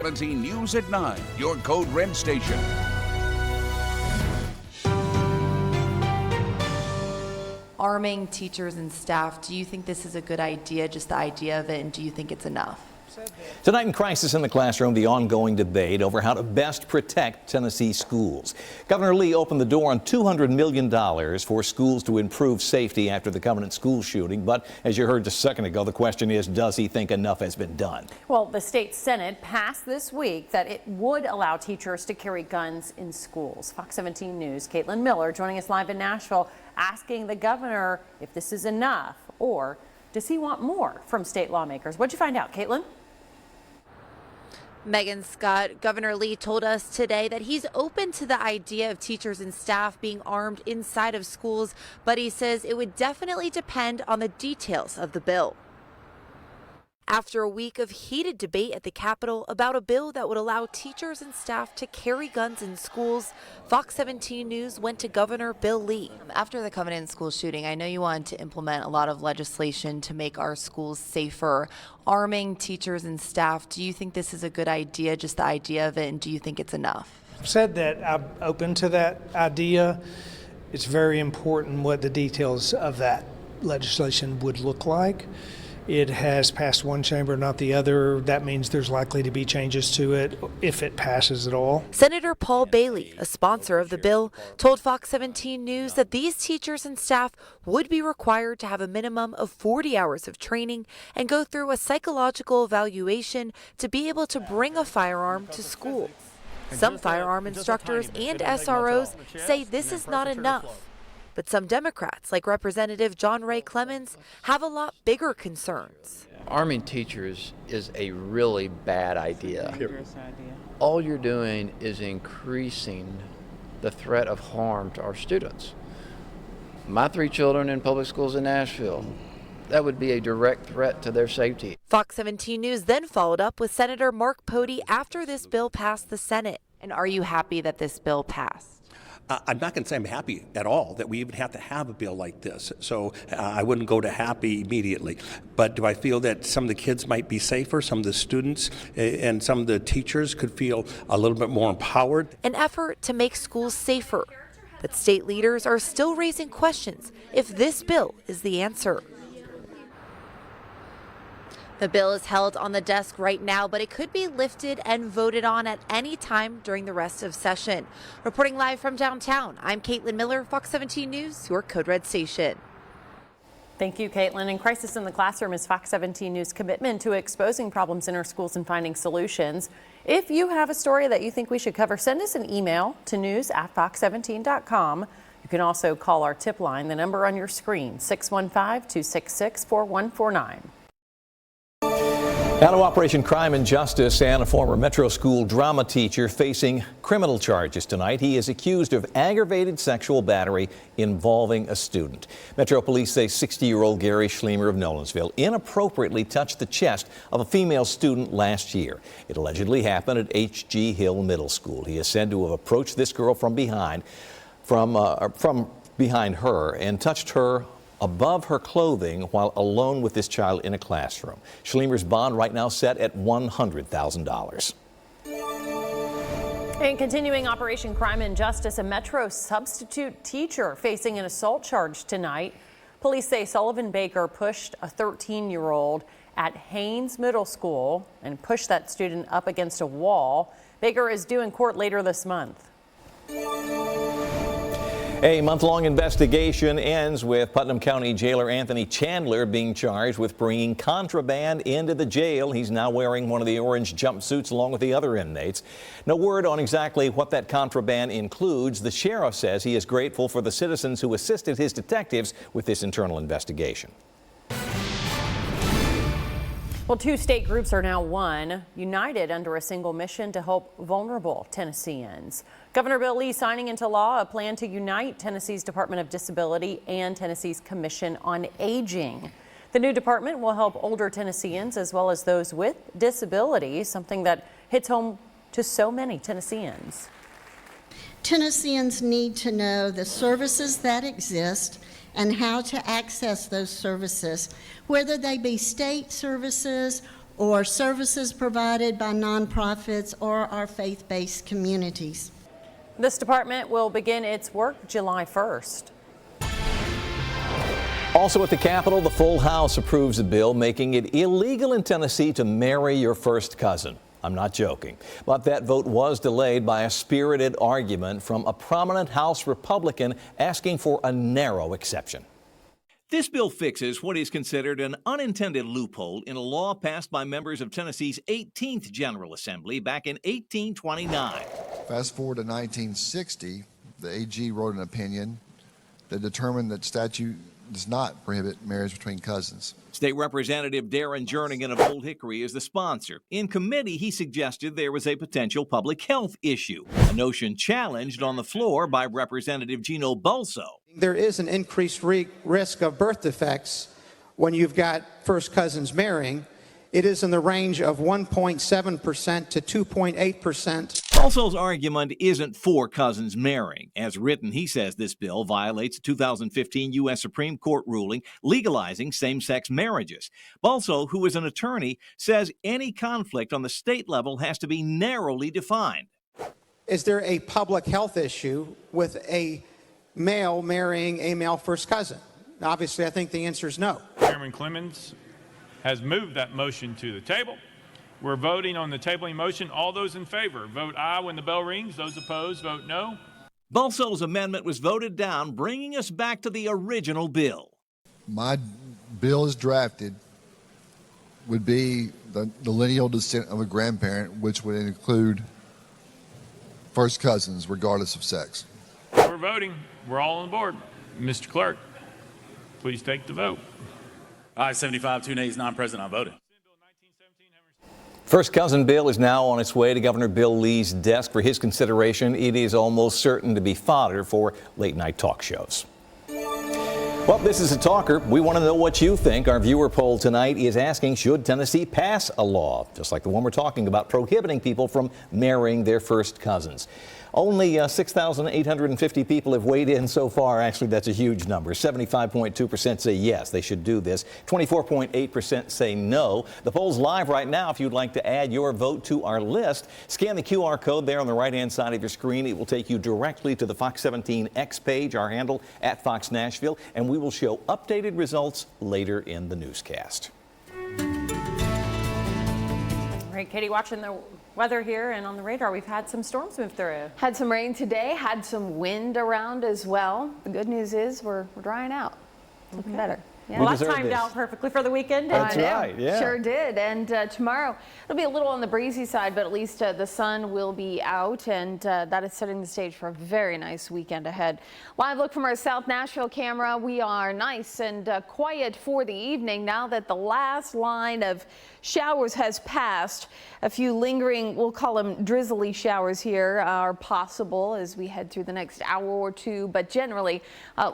Gallatin News at 9, your Code Red station. Arming teachers and staff, do you think this is a good idea, just the idea of it, and do you think it's enough? Tonight in Crisis in the Classroom, the ongoing debate over how to best protect Tennessee schools. Governor Lee opened the door on $200 million for schools to improve safety after the Covenant school shooting. But as you heard just a second ago, the question is, does he think enough has been done? Well, the state Senate passed this week that it would allow teachers to carry guns in schools. Fox 17 News' Caitlin Miller joining us live in Nashville, asking the governor if this is enough or does he want more from state lawmakers? What'd you find out, Caitlin? Megan Scott, Governor Lee told us today that he's open to the idea of teachers and staff being armed inside of schools, but he says it would definitely depend on the details of the bill. After a week of heated debate at the Capitol about a bill that would allow teachers and staff to carry guns in schools, Fox 17 News went to Governor Bill Lee. After the Covenant school shooting, I know you wanted to implement a lot of legislation to make our schools safer. Arming teachers and staff, do you think this is a good idea, just the idea of it, and do you think it's enough? I've said that I'm open to that idea. It's very important what the details of that legislation would look like. It has passed one chamber, not the other. That means there's likely to be changes to it if it passes at all. Senator Paul Bailey, a sponsor of the bill, told Fox 17 News that these teachers and staff would be required to have a minimum of 40 hours of training and go through a psychological evaluation to be able to bring a firearm to school. Some firearm instructors and SROs say this is not enough. But some Democrats, like Representative John Ray Clemens, have a lot bigger concerns. Arming teachers is a really bad idea. All you're doing is increasing the threat of harm to our students. My 3 children in public schools in Nashville, that would be a direct threat to their safety. Fox 17 News then followed up with Senator Mark Pody after this bill passed the Senate. And are you happy that this bill passed? I'm not going to say I'm happy at all that we even have to have a bill like this. So I wouldn't go to happy immediately. But do I feel that some of the kids might be safer, some of the students and some of the teachers could feel a little bit more empowered? An effort to make schools safer. But state leaders are still raising questions if this bill is the answer. The bill is held on the desk right now, but it could be lifted and voted on at any time during the rest of session. Reporting live from downtown, I'm Caitlin Miller, Fox 17 News, your Code Red station. Thank you, Caitlin. And Crisis in the Classroom is Fox 17 News' commitment to exposing problems in our schools and finding solutions. If you have a story that you think we should cover, send us an email to news@fox17.com. You can also call our tip line, the number on your screen, 615-266-4149. Now to Operation Crime and Justice, and a former Metro School drama teacher facing criminal charges tonight. He is accused of aggravated sexual battery involving a student. Metro Police say 60-year-old Gary Schlemer of Nolensville inappropriately touched the chest of a female student last year. It allegedly happened at H.G. Hill Middle School. He is said to have approached this girl from behind her and touched her above her clothing while alone with this child in a classroom. Schlemer's bond right now set at $100,000. And continuing Operation Crime and Justice, a Metro substitute teacher facing an assault charge tonight. Police say Sullivan Baker pushed a 13-year-old at Haynes Middle School and pushed that student up against a wall. Baker is due in court later this month. A month-long investigation ends with Putnam County Jailer Anthony Chandler being charged with bringing contraband into the jail. He's now wearing one of the orange jumpsuits along with the other inmates. No word on exactly what that contraband includes. The sheriff says he is grateful for the citizens who assisted his detectives with this internal investigation. Well, 2 state groups are now one, united under a single mission to help vulnerable Tennesseans. Governor Bill Lee signing into law a plan to unite Tennessee's Department of Disability and Tennessee's Commission on Aging. The new department will help older Tennesseans as well as those with disabilities, something that hits home to so many Tennesseans. Tennesseans need to know the services that exist and how to access those services, whether they be state services or services provided by nonprofits or our faith-based communities. This department will begin its work July 1st. Also at the Capitol, the full House approves a bill making it illegal in Tennessee to marry your first cousin. I'm not joking. But that vote was delayed by a spirited argument from a prominent House Republican asking for a narrow exception. This bill fixes what is considered an unintended loophole in a law passed by members of Tennessee's 18th General Assembly back in 1829. Fast forward to 1960, the AG wrote an opinion that determined that statute does not prohibit marriage between cousins. State Representative Darren Jernigan of Old Hickory is the sponsor. In committee, he suggested there was a potential public health issue, a notion challenged on the floor by Representative Gino Bulso. There is an increased risk of birth defects when you've got first cousins marrying. It is in the range of 1.7% to 2.8%. Bulso's argument isn't for cousins marrying. As written, he says this bill violates a 2015 U.S. Supreme Court ruling legalizing same-sex marriages. Bulso, who is an attorney, says any conflict on the state level has to be narrowly defined. Is there a public health issue with a male marrying a male first cousin? Obviously, I think the answer is no. Chairman Clemens has moved that motion to the table. We're voting on the tabling motion. All those in favor, vote aye when the bell rings. Those opposed, vote no. Bulso's amendment was voted down, bringing us back to the original bill. My bill as drafted would be the lineal descent of a grandparent, which would include first cousins, regardless of sex. We're voting. We're all on board. Mr. Clerk, please take the vote. Aye, 75, 2 nays, non-present, I voted. First cousin bill is now on its way to Governor Bill Lee's desk for his consideration. It is almost certain to be fodder for late-night talk shows. Well, this is a talker. We want to know what you think. Our viewer poll tonight is asking, should Tennessee pass a law, just like the one we're talking about, prohibiting people from marrying their first cousins? Only 6,850 people have weighed in so far. Actually, that's a huge number. 75.2% say yes, they should do this. 24.8% say no. The poll's live right now. If you'd like to add your vote to our list, scan the QR code there on the right-hand side of your screen. It will take you directly to the Fox 17 X page, our handle at Fox Nashville, and we will show updated results later in the newscast. All right, Katie, watching the weather here and on the radar, we've had some storms move through. Had some rain today, had some wind around as well. The good news is we're drying out. Looking better. Yeah. Well, that timed out perfectly for the weekend. That's right, yeah. Sure did. And tomorrow, it'll be a little on the breezy side, but at least the sun will be out, and that is setting the stage for a very nice weekend ahead. Live look from our South Nashville camera. We are nice and quiet for the evening now that the last line of showers has passed. A few lingering, we'll call them drizzly showers here, are possible as we head through the next hour or two, but generally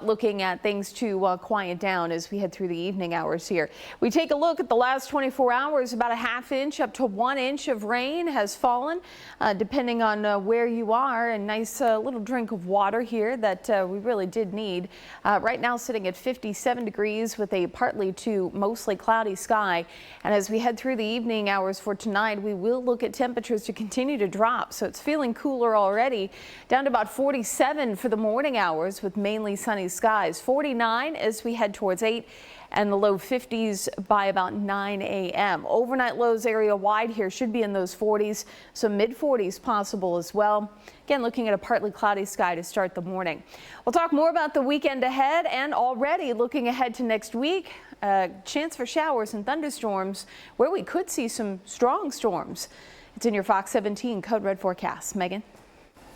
looking at things to quiet down as we head through the evening hours here. We take a look at the last 24 hours, about a ½ inch up to 1 inch of rain has fallen, depending on where you are. A nice little drink of water here that we really did need. Right now sitting at 57 degrees with a partly to mostly cloudy sky. And as we head through the evening hours for tonight, we will look at temperatures to continue to drop. So it's feeling cooler already, down to about 47 for the morning hours with mainly sunny skies. 49 as we head towards 8, and the low 50s by about 9 a.m. Overnight lows area wide here should be in those 40s, so mid 40s possible as well. Again, looking at a partly cloudy sky to start the morning. We'll talk more about the weekend ahead, and already looking ahead to next week, chance for showers and thunderstorms where we could see some strong storms. It's in your Fox 17 Code Red forecast. Megan.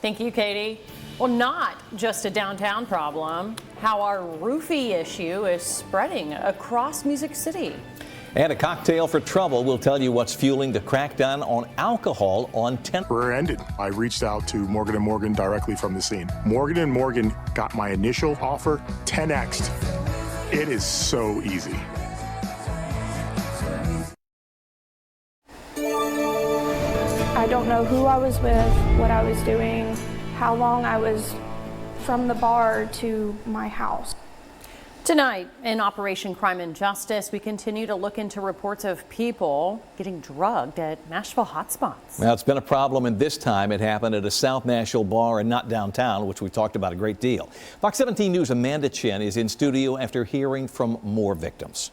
Thank you, Katie. Well, not just a downtown problem, how our roofie issue is spreading across Music City. And a cocktail for trouble will tell you what's fueling the crackdown on alcohol on Temporary ended. I reached out to Morgan & Morgan directly from the scene. Morgan & Morgan got my initial offer 10x'd. It is so easy. I don't know who I was with, what I was doing, how long I was from the bar to my house. Tonight, in Operation Crime and Justice, we continue to look into reports of people getting drugged at Nashville hotspots. Well, it's been a problem, and this time it happened at a South Nashville bar and not downtown, which we've talked about a great deal. Fox 17 News' Amanda Chen is in studio after hearing from more victims.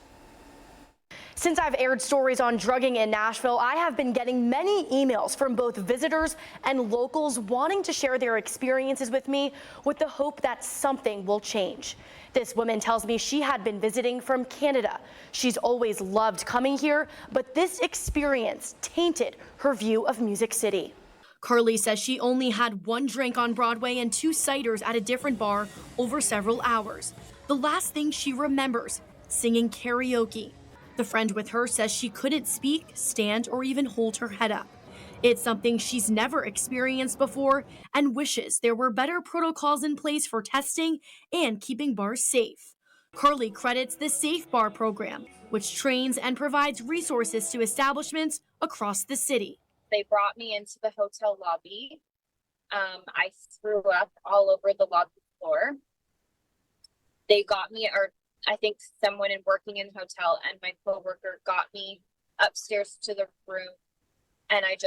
Since I've aired stories on drugging in Nashville, I have been getting many emails from both visitors and locals wanting to share their experiences with me with the hope that something will change. This woman tells me she had been visiting from Canada. She's always loved coming here, but this experience tainted her view of Music City. Carly says she only had one drink on Broadway and 2 ciders at a different bar over several hours. The last thing she remembers, singing karaoke. The friend with her says she couldn't speak, stand, or even hold her head up. It's something she's never experienced before and wishes there were better protocols in place for testing and keeping bars safe. Carly credits the Safe Bar program, which trains and provides resources to establishments across the city. They brought me into the hotel lobby. I threw up all over the lobby floor. They got me, or I think someone working in the hotel and my coworker got me upstairs to the room, and I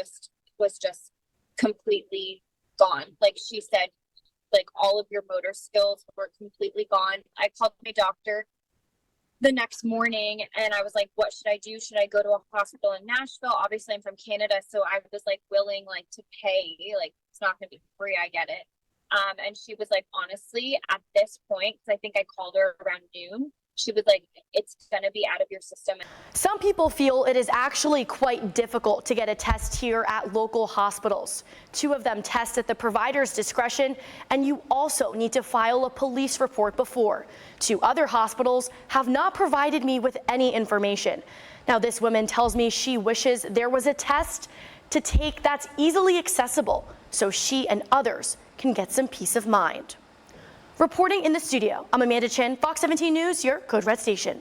was completely gone. Like she said, like all of your motor skills were completely gone. I called my doctor the next morning and I was like, what should I do? Should I go to a hospital in Nashville? Obviously I'm from Canada, so I was like willing like to pay, like it's not gonna be free, I get it. And she was like, honestly, at this point, because I think I called her around noon, she was like, it's going to be out of your system. Some people feel it is actually quite difficult to get a test here at local hospitals. 2 of them test at the provider's discretion, and you also need to file a police report before. 2 other hospitals have not provided me with any information. Now, this woman tells me she wishes there was a test to take that's easily accessible so she and others can get some peace of mind. Reporting in the studio, I'm Amanda Chen, Fox 17 News, your Code Red station.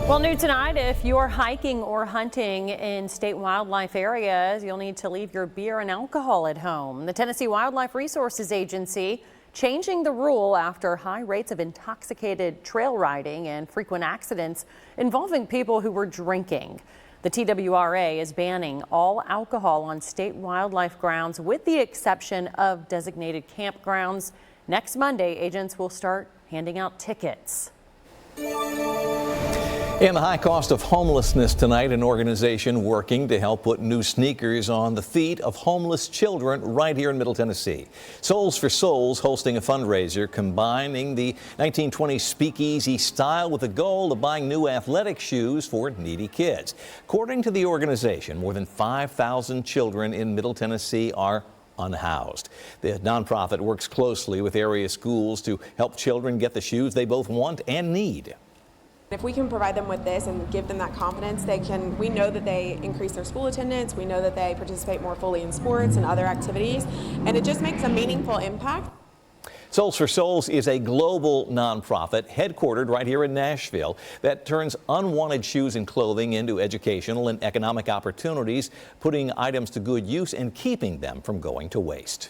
Well, new tonight, if you're hiking or hunting in state wildlife areas, you'll need to leave your beer and alcohol at home. The Tennessee Wildlife Resources Agency changing the rule after high rates of intoxicated trail riding and frequent accidents involving people who were drinking. The TWRA is banning all alcohol on state wildlife grounds with the exception of designated campgrounds. Next Monday, agents will start handing out tickets. And the high cost of homelessness tonight, an organization working to help put new sneakers on the feet of homeless children right here in Middle Tennessee. Souls for Souls hosting a fundraiser combining the 1920s speakeasy style with the goal of buying new athletic shoes for needy kids. According to the organization, more than 5,000 children in Middle Tennessee are unhoused. The nonprofit works closely with area schools to help children get the shoes they both want and need. If we can provide them with this and give them that confidence, we know that they increase their school attendance, we know that they participate more fully in sports and other activities, and it just makes a meaningful impact. Souls for Souls is a global nonprofit headquartered right here in Nashville that turns unwanted shoes and clothing into educational and economic opportunities, putting items to good use and keeping them from going to waste.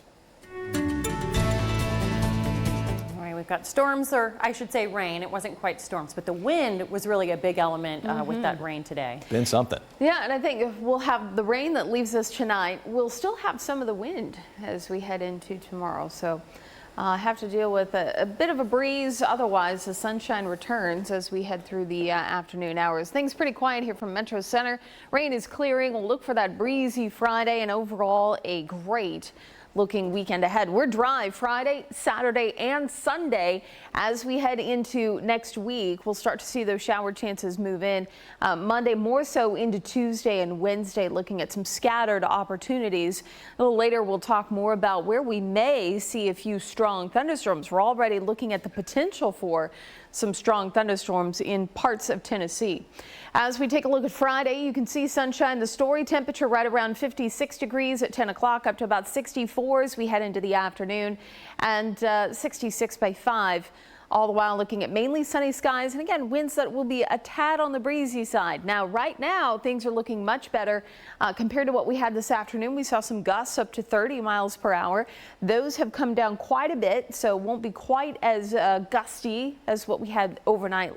We've got storms, or I should say rain. It wasn't quite storms, but the wind was really a big element with that rain today. Been something. Yeah, and I think if we'll have the rain that leaves us tonight, we'll still have some of the wind as we head into tomorrow. So have to deal with a bit of a breeze. Otherwise, the sunshine returns as we head through the afternoon hours. Things pretty quiet here from Metro Center. Rain is clearing. We'll look for that breezy Friday and overall a great looking weekend ahead. We're dry Friday, Saturday, and Sunday. As we head into next week, we'll start to see those shower chances move in. Monday more so into Tuesday and Wednesday, looking at some scattered opportunities. A little later, we'll talk more about where we may see a few strong thunderstorms. We're already looking at the potential for some strong thunderstorms in parts of Tennessee. As we take a look at Friday, you can see sunshine. The Story temperature right around 56 degrees at 10 o'clock, up to about 64 as we head into the afternoon, and 66 by 5 All the while looking at mainly sunny skies, and again, winds that will be a tad on the breezy side. Now, right now, things are looking much better compared to what we had this afternoon. We saw some gusts up to 30 miles per hour. Those have come down quite a bit, so won't be quite as gusty as what we had overnight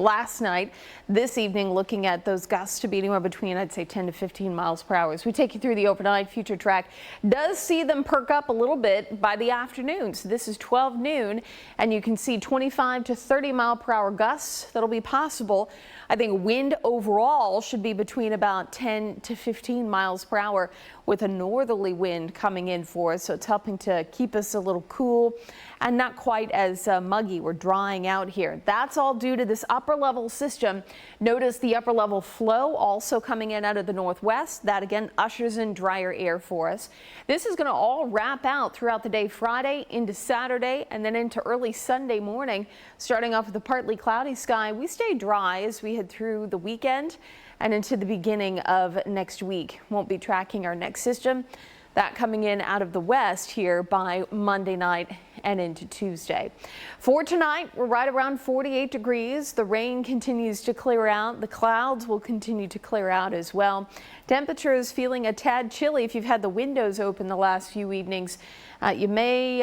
last night. This evening, looking at those gusts to be anywhere between, I'd say, 10 to 15 miles per hour. As we take you through the overnight, future track does see them perk up a little bit by the afternoon. So this is 12 noon, and you can see 25 to 30 mile per hour gusts that'll be possible. I think wind overall should be between about 10 to 15 miles per hour with a northerly wind coming in for us. So it's helping to keep us a little cool and not quite as muggy. We're drying out here. That's all due to this upper level system. Notice the upper level flow also coming in out of the northwest. That again ushers in drier air for us. This is going to all wrap out throughout the day Friday into Saturday and then into early Sunday morning. Starting off with a partly cloudy sky, we stay dry as we head through the weekend and into the beginning of next week. Won't be tracking our next system. That coming in out of the west here by Monday night and into Tuesday. For tonight, we're right around 48 degrees. The rain continues to clear out. The clouds will continue to clear out as well. Temperatures feeling a tad chilly if you've had the windows open the last few evenings. You may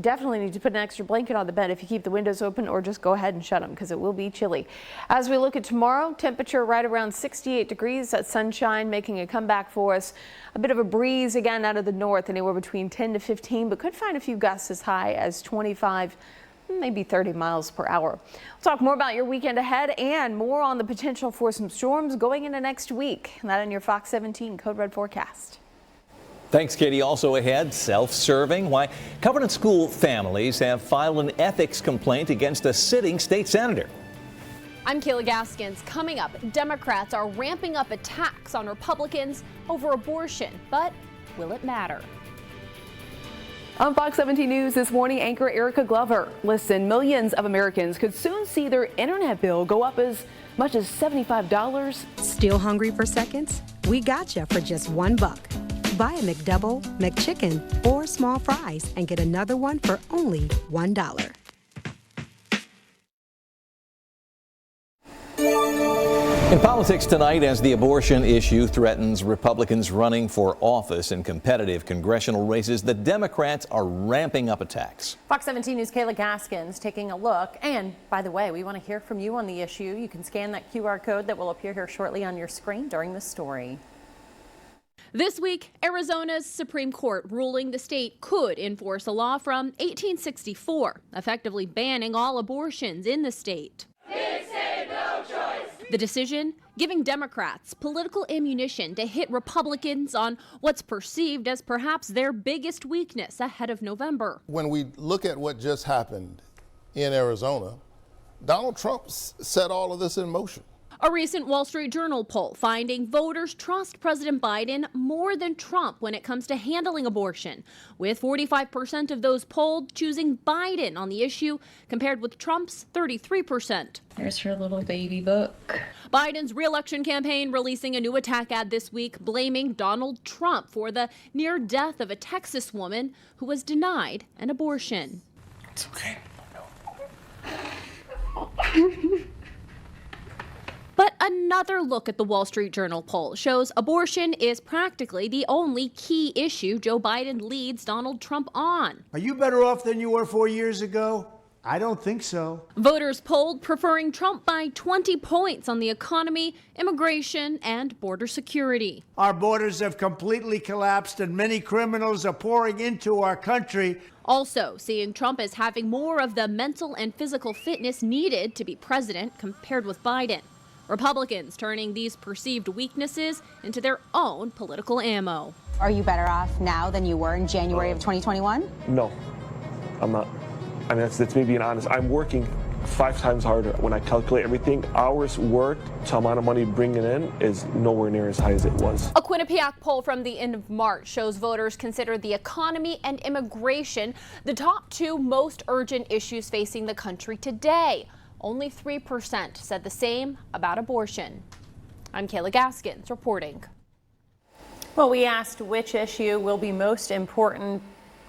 definitely need to put an extra blanket on the bed if you keep the windows open, or just go ahead and shut them because it will be chilly. As we look at tomorrow, temperature right around 68 degrees. That sunshine making a comeback for us. A bit of a breeze again out of the north, anywhere between 10 to 15, but could find a few gusts as high as 25, maybe 30 miles per hour. We'll talk more about your weekend ahead and more on the potential for some storms going into next week. And that on your Fox 17 Code Red forecast. Thanks, Katie. Also ahead, self-serving, why Covenant School families have filed an ethics complaint against a sitting state senator. I'm Kayla Gaskins. Coming up, Democrats are ramping up attacks on Republicans over abortion, but will it matter? On Fox 17 News this morning, anchor Erica Glover. Listen, millions of Americans could soon see their internet bill go up as much as $75. Still hungry for seconds? We got you for just $1. Buy a McDouble, McChicken, or small fries and get another one for only $1. In politics tonight, as the abortion issue threatens Republicans running for office in competitive congressional races, the Democrats are ramping up attacks. Fox 17 News' Kayla Gaskins taking a look. And by the way, we want to hear from you on the issue. You can scan that QR code that will appear here shortly on your screen during this story. This week, Arizona's Supreme Court ruling the state could enforce a law from 1864, effectively banning all abortions in the state. The decision giving Democrats political ammunition to hit Republicans on what's perceived as perhaps their biggest weakness ahead of November. When we look at what just happened in Arizona, Donald Trump set all of this in motion. A recent Wall Street Journal poll finding voters trust President Biden more than Trump when it comes to handling abortion, with 45% of those polled choosing Biden on the issue, compared with Trump's 33%. Here's her little baby book. Biden's re-election campaign releasing a new attack ad this week, blaming Donald Trump for the near death of a Texas woman who was denied an abortion. It's okay. But another look at the Wall Street Journal poll shows abortion is practically the only key issue Joe Biden leads Donald Trump on. Are you better off than you were 4 years ago? I don't think so. Voters polled preferring Trump by 20 points on the economy, immigration, and border security. Our borders have completely collapsed and many criminals are pouring into our country. Also seeing Trump as having more of the mental and physical fitness needed to be president compared with Biden. Republicans turning these perceived weaknesses into their own political ammo. Are you better off now than you were in January of 2021? No, I'm not. I mean, that's me being honest. I'm working 5 times harder. When I calculate everything, hours worked to amount of money bringing in is nowhere near as high as it was. A Quinnipiac poll from the end of March shows voters consider the economy and immigration the top 2 most urgent issues facing the country today. Only 3% said the same about abortion. I'm Kayla Gaskins reporting. Well, we asked which issue will be most important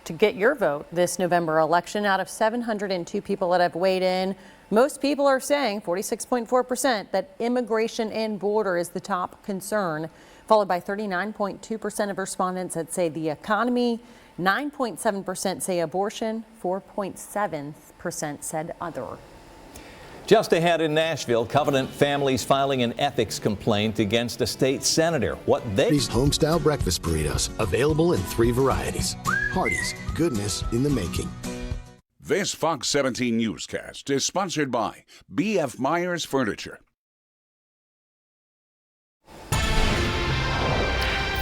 to get your vote this November election. Out of 702 people that have weighed in, most people are saying, 46.4%, that immigration and border is the top concern, followed by 39.2% of respondents that say the economy, 9.7% say abortion, 4.7% said other. Just ahead in Nashville, Covenant families filing an ethics complaint against a state senator. These home-style breakfast burritos, available in 3 varieties. Hardee's, goodness in the making. This Fox 17 newscast is sponsored by B.F. Myers Furniture.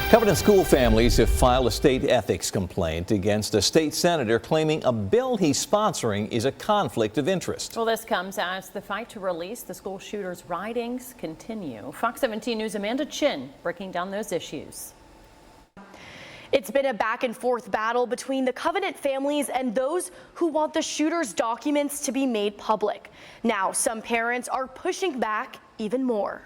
Covenant school families have filed a state ethics complaint against a state senator claiming a bill he's sponsoring is a conflict of interest. Well, this comes as the fight to release the school shooter's writings continue. Fox 17 News' Amanda Chin breaking down those issues. It's been a back and forth battle between the Covenant families and those who want the shooter's documents to be made public. Now, some parents are pushing back even more.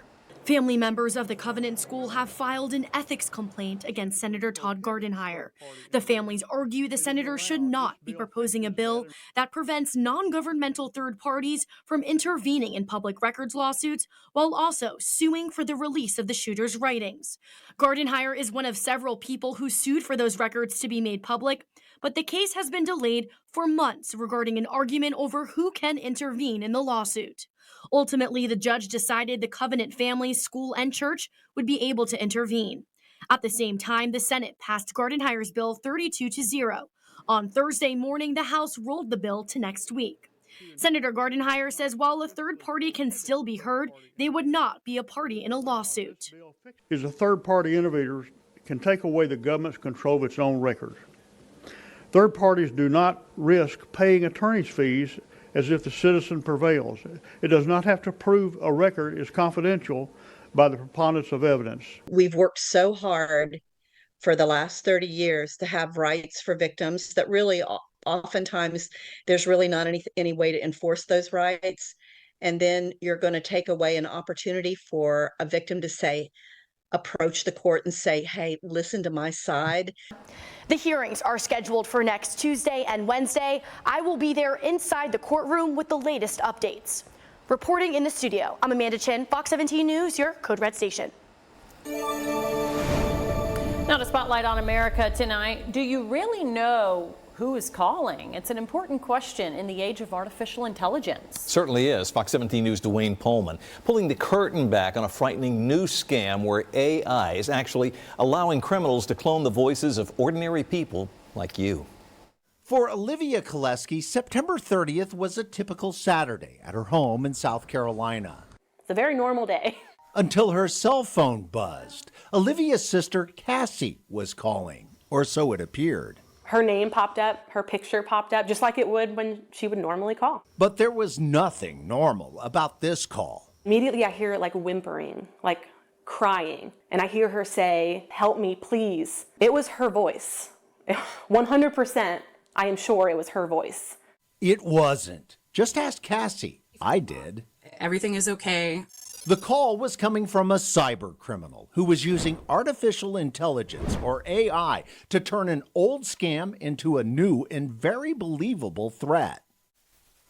Family members of the Covenant School have filed an ethics complaint against Senator Todd Gardenhire. The families argue the senator should not be proposing a bill that prevents non-governmental third parties from intervening in public records lawsuits while also suing for the release of the shooter's writings. Gardenhire is one of several people who sued for those records to be made public, but the case has been delayed for months regarding an argument over who can intervene in the lawsuit. Ultimately, the judge decided the Covenant families, school, and church would be able to intervene. At the same time, the Senate passed Gardenhire's bill 32-0. On Thursday morning, the House rolled the bill to next week. Senator Gardenhire says while a third party can still be heard, they would not be a party in a lawsuit. Is a third party intervener can take away the government's control of its own records. Third parties do not risk paying attorney's fees as if the citizen prevails. It does not have to prove a record is confidential by the preponderance of evidence. We've worked so hard for the last 30 years to have rights for victims that really oftentimes there's really not any way to enforce those rights. And then you're going to take away an opportunity for a victim to say, approach the court and say, hey, listen to my side. The hearings are scheduled for next Tuesday and Wednesday. I will be there inside the courtroom with the latest updates. Reporting in the studio, I'm Amanda Chin, Fox 17 News, your Code Red station. Now to Spotlight on America tonight. Do you really know who is calling? It's an important question in the age of artificial intelligence. Certainly is. Fox 17 News' Dwayne Pullman pulling the curtain back on a frightening new scam where AI is actually allowing criminals to clone the voices of ordinary people like you. For Olivia Koleski, September 30th was a typical Saturday at her home in South Carolina. It's a very normal day. Until her cell phone buzzed. Olivia's sister, Cassie, was calling, or so it appeared. Her name popped up, her picture popped up, just like it would when she would normally call. But there was nothing normal about this call. Immediately I hear like whimpering, like crying, and I hear her say, "Help me, please." It was her voice. 100%, I am sure it was her voice. It wasn't. Just ask Cassie. I did. Everything is okay. The call was coming from a cyber criminal who was using artificial intelligence, or AI, to turn an old scam into a new and very believable threat.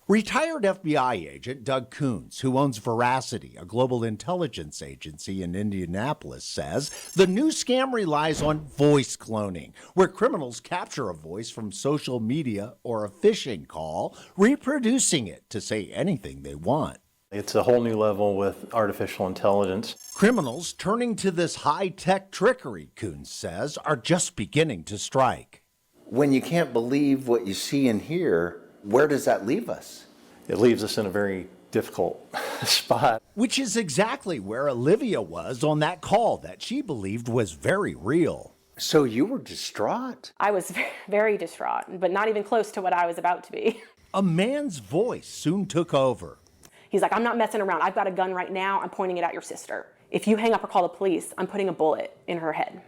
Retired FBI agent Doug Coons, who owns Veracity, a global intelligence agency in Indianapolis, says the new scam relies on voice cloning, where criminals capture a voice from social media or a phishing call, reproducing it to say anything they want. It's a whole new level with artificial intelligence. Criminals turning to this high-tech trickery, Coons says, are just beginning to strike. When you can't believe what you see and hear, where does that leave us? It leaves us in a very difficult spot. Which is exactly where Olivia was on that call that she believed was very real. So you were distraught? I was very distraught, but not even close to what I was about to be. A man's voice soon took over. He's like, "I'm not messing around. I've got a gun right now. I'm pointing it at your sister. If you hang up or call the police, I'm putting a bullet in her head."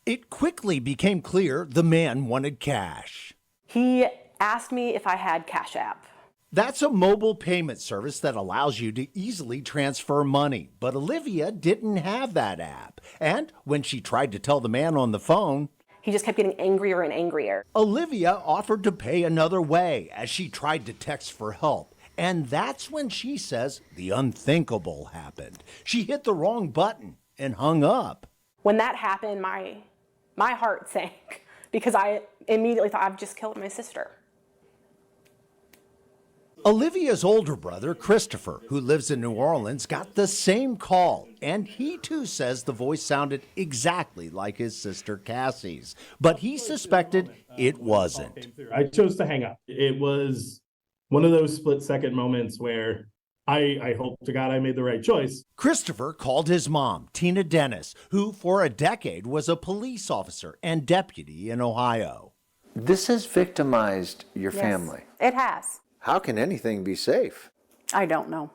It quickly became clear the man wanted cash. He asked me if I had Cash App. That's a mobile payment service that allows you to easily transfer money. But Olivia didn't have that app. And when she tried to tell the man on the phone, He just kept getting angrier and angrier. Olivia offered to pay another way as she tried to text for help. And that's when she says the unthinkable happened. She hit the wrong button and hung up. When that happened, my heart sank because I immediately thought, I've just killed my sister. Olivia's older brother, Christopher, who lives in New Orleans, got the same call. And he too says the voice sounded exactly like his sister Cassie's. But he suspected it wasn't. I chose to hang up. It was one of those split-second moments where I hope to God I made the right choice. Christopher called his mom, Tina Dennis, who for a decade was a police officer and deputy in Ohio. This has victimized your family. It has. How can anything be safe? I don't know.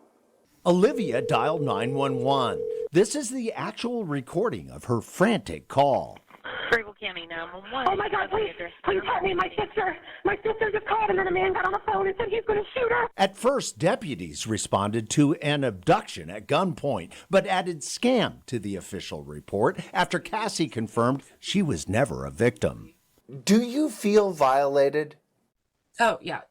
Olivia dialed 911. This is the actual recording of her frantic call. Greenbrier County 911. Oh my God, please help me. My sister just called and then a man got on the phone and said he's going to shoot her. At first, deputies responded to an abduction at gunpoint, but added scam to the official report after Cassie confirmed she was never a victim. Do you feel violated? Oh, yeah,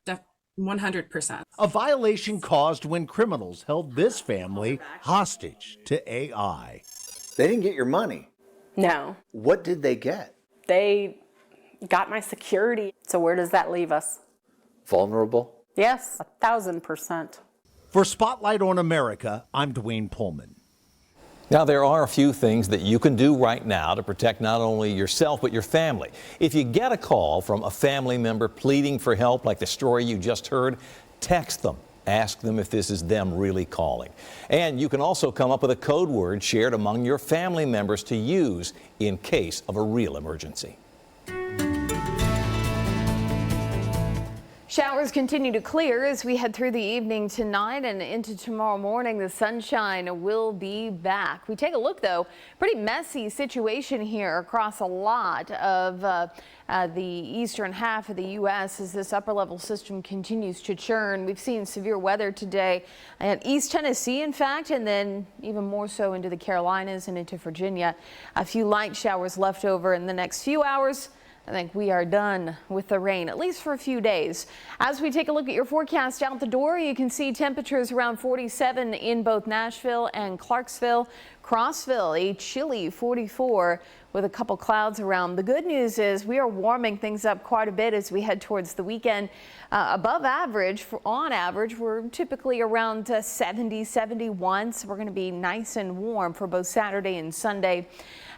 100%. A violation caused when criminals held this family hostage to AI. They didn't get your money. No. What did they get? They got my security. So where does that leave us? Vulnerable? Yes, 1,000%. For Spotlight on America, I'm Dwayne Pullman. Now, there are a few things that you can do right now to protect not only yourself but your family. If you get a call from a family member pleading for help, like the story you just heard, text them. Ask them if this is them really calling. And you can also come up with a code word shared among your family members to use in case of a real emergency. Showers continue to clear as we head through the evening tonight and into tomorrow morning. The sunshine will be back. We take a look, though, pretty messy situation here across a lot of the eastern half of the U.S. as this upper level system continues to churn. We've seen severe weather today at East Tennessee, in fact, and then even more so into the Carolinas and into Virginia. A few light showers left over in the next few hours. I think we are done with the rain, at least for a few days. As we take a look at your forecast out the door, you can see temperatures around 47 in both Nashville and Clarksville. Crossville, a chilly 44 with a couple clouds around. The good news is we are warming things up quite a bit as we head towards the weekend. Above average, on average, we're typically around 70, 71. So we're going to be nice and warm for both Saturday and Sunday.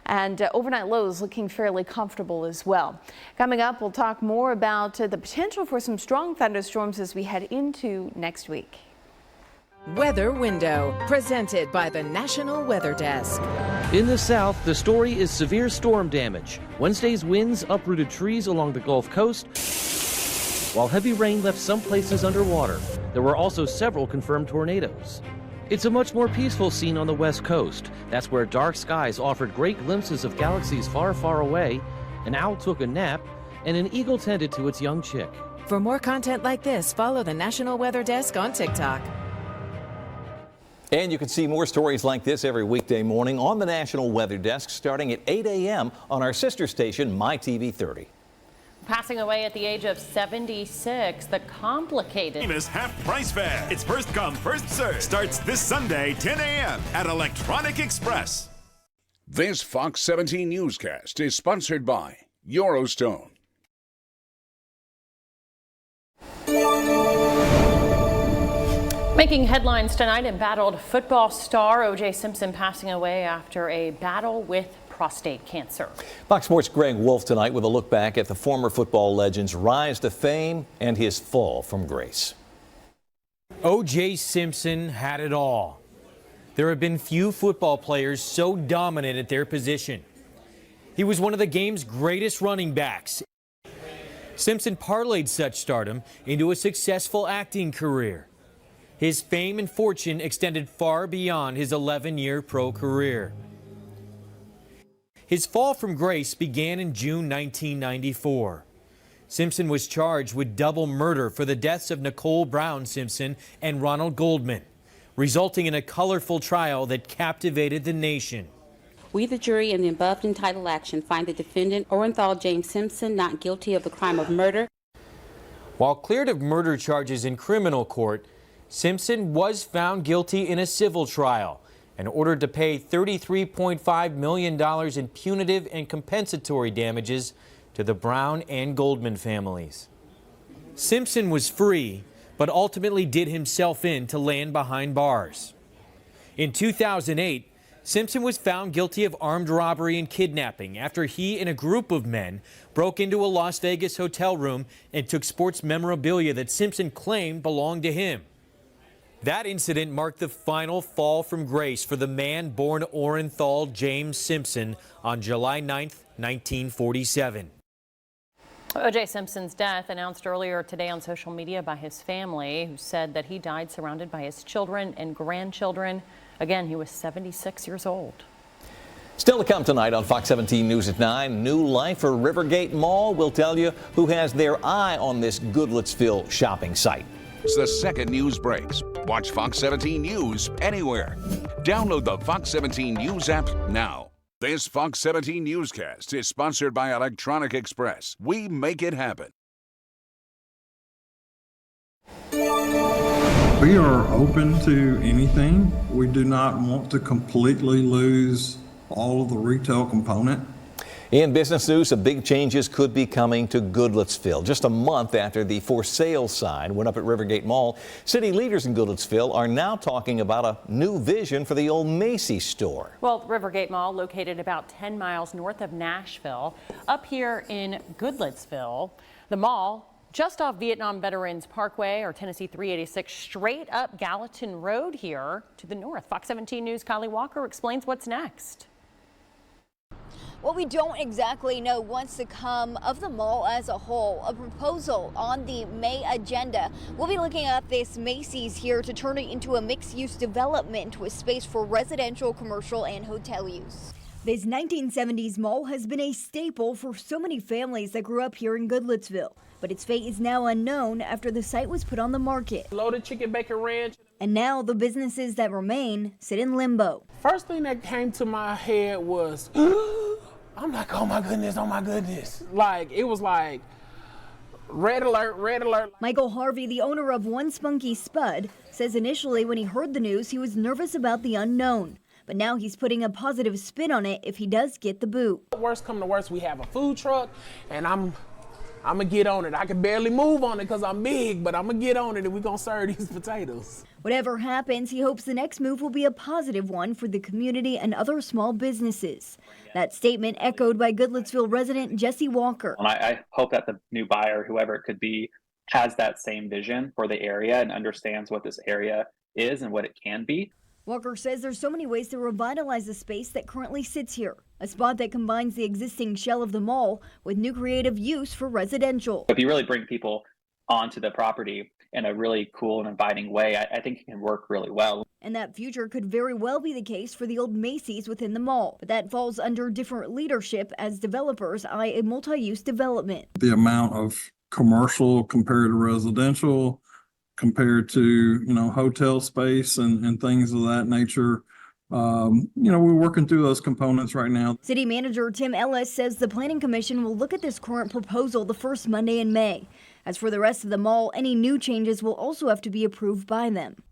And overnight lows looking fairly comfortable as well. Coming up, we'll talk more about the potential for some strong thunderstorms as we head into next week. Weather Window, presented by the National Weather Desk. In the south, the story is severe storm damage. Wednesday's winds uprooted trees along the Gulf Coast, while heavy rain left some places underwater. There were also several confirmed tornadoes. It's a much more peaceful scene on the West Coast. That's where dark skies offered great glimpses of galaxies far, far away. An owl took a nap, and an eagle tended to its young chick. For more content like this, follow the National Weather Desk on TikTok. And you can see more stories like this every weekday morning on the National Weather Desk starting at 8 a.m. on our sister station, MyTV 30. Passing away at the age of 76, the complicated famous Half Price Fair. It's first come, first served. Starts this Sunday, 10 a.m. at Electronic Express. This Fox 17 newscast is sponsored by Eurostone. Making headlines tonight, embattled football star O.J. Simpson passing away after a battle with prostate cancer. Fox Sports' Greg Wolf tonight with a look back at the former football legend's rise to fame and his fall from grace. O.J. Simpson had it all. There have been few football players so dominant at their position. He was one of the game's greatest running backs. Simpson parlayed such stardom into a successful acting career. His fame and fortune extended far beyond his 11-year pro career. His fall from grace began in June 1994. Simpson was charged with double murder for the deaths of Nicole Brown Simpson and Ronald Goldman, resulting in a colorful trial that captivated the nation. We, the jury, in the above entitled action, find the defendant, Orenthal James Simpson, not guilty of the crime of murder. While cleared of murder charges in criminal court, Simpson was found guilty in a civil trial and ordered to pay $33.5 million in punitive and compensatory damages to the Brown and Goldman families. Simpson was free, but ultimately did himself in to land behind bars. In 2008, Simpson was found guilty of armed robbery and kidnapping after he and a group of men broke into a Las Vegas hotel room and took sports memorabilia that Simpson claimed belonged to him. That incident marked the final fall from grace for the man born Orenthal James Simpson on July 9th, 1947. O.J. Simpson's death announced earlier today on social media by his family, who said that he died surrounded by his children and grandchildren. Again, he was 76 years old. Still to come tonight on Fox 17 News at 9, new life for Rivergate Mall. We'll tell you who has their eye on this Goodlettsville shopping site. It's the second news breaks. Watch Fox 17 News anywhere. Download the Fox 17 News app now. This Fox 17 newscast is sponsored by Electronic Express. We make it happen. We are open to anything. We do not want to completely lose all of the retail component. In business news, some big changes could be coming to Goodlettsville. Just a month after the for sale sign went up at Rivergate Mall, city leaders in Goodlettsville are now talking about a new vision for the old Macy's store. Well, Rivergate Mall, located about 10 miles north of Nashville, up here in Goodlettsville. The mall just off Vietnam Veterans Parkway or Tennessee 386, straight up Gallatin Road here to the north. Fox 17 News' Kylie Walker explains what's next. What we don't exactly know what's to come of the mall as a whole. A proposal on the May agenda. We'll be looking at this Macy's here to turn it into a mixed-use development with space for residential, commercial, and hotel use. This 1970s mall has been a staple for so many families that grew up here in Goodlettsville. But its fate is now unknown after the site was put on the market. Loaded Chicken Bacon Ranch. And now the businesses that remain sit in limbo. First thing that came to my head was, I'm like, oh my goodness. Like, it was like, red alert, red alert. Michael Harvey, the owner of One Spunky Spud, says initially when he heard the news, he was nervous about the unknown. But now he's putting a positive spin on it if he does get the boot. Worst come to worst, we have a food truck, and I'm gonna get on it. I can barely move on it because I'm big, but I'm gonna get on it and we're gonna serve these potatoes. Whatever happens, he hopes the next move will be a positive one for the community and other small businesses. That statement echoed by Goodlettsville resident Jesse Walker. I hope that the new buyer, whoever it could be, has that same vision for the area and understands what this area is and what it can be. Walker says there's so many ways to revitalize the space that currently sits here. A spot that combines the existing shell of the mall with new creative use for residential. If you really bring people onto the property in a really cool and inviting way, I think it can work really well. And that future could very well be the case for the old Macy's within the mall. But that falls under different leadership as developers eye a multi-use development. The amount of commercial compared to residential, compared to, hotel space and things of that nature. We're working through those components right now. City Manager Tim Ellis says the Planning Commission will look at this current proposal the first Monday in May. As for the rest of the mall, any new changes will also have to be approved by them.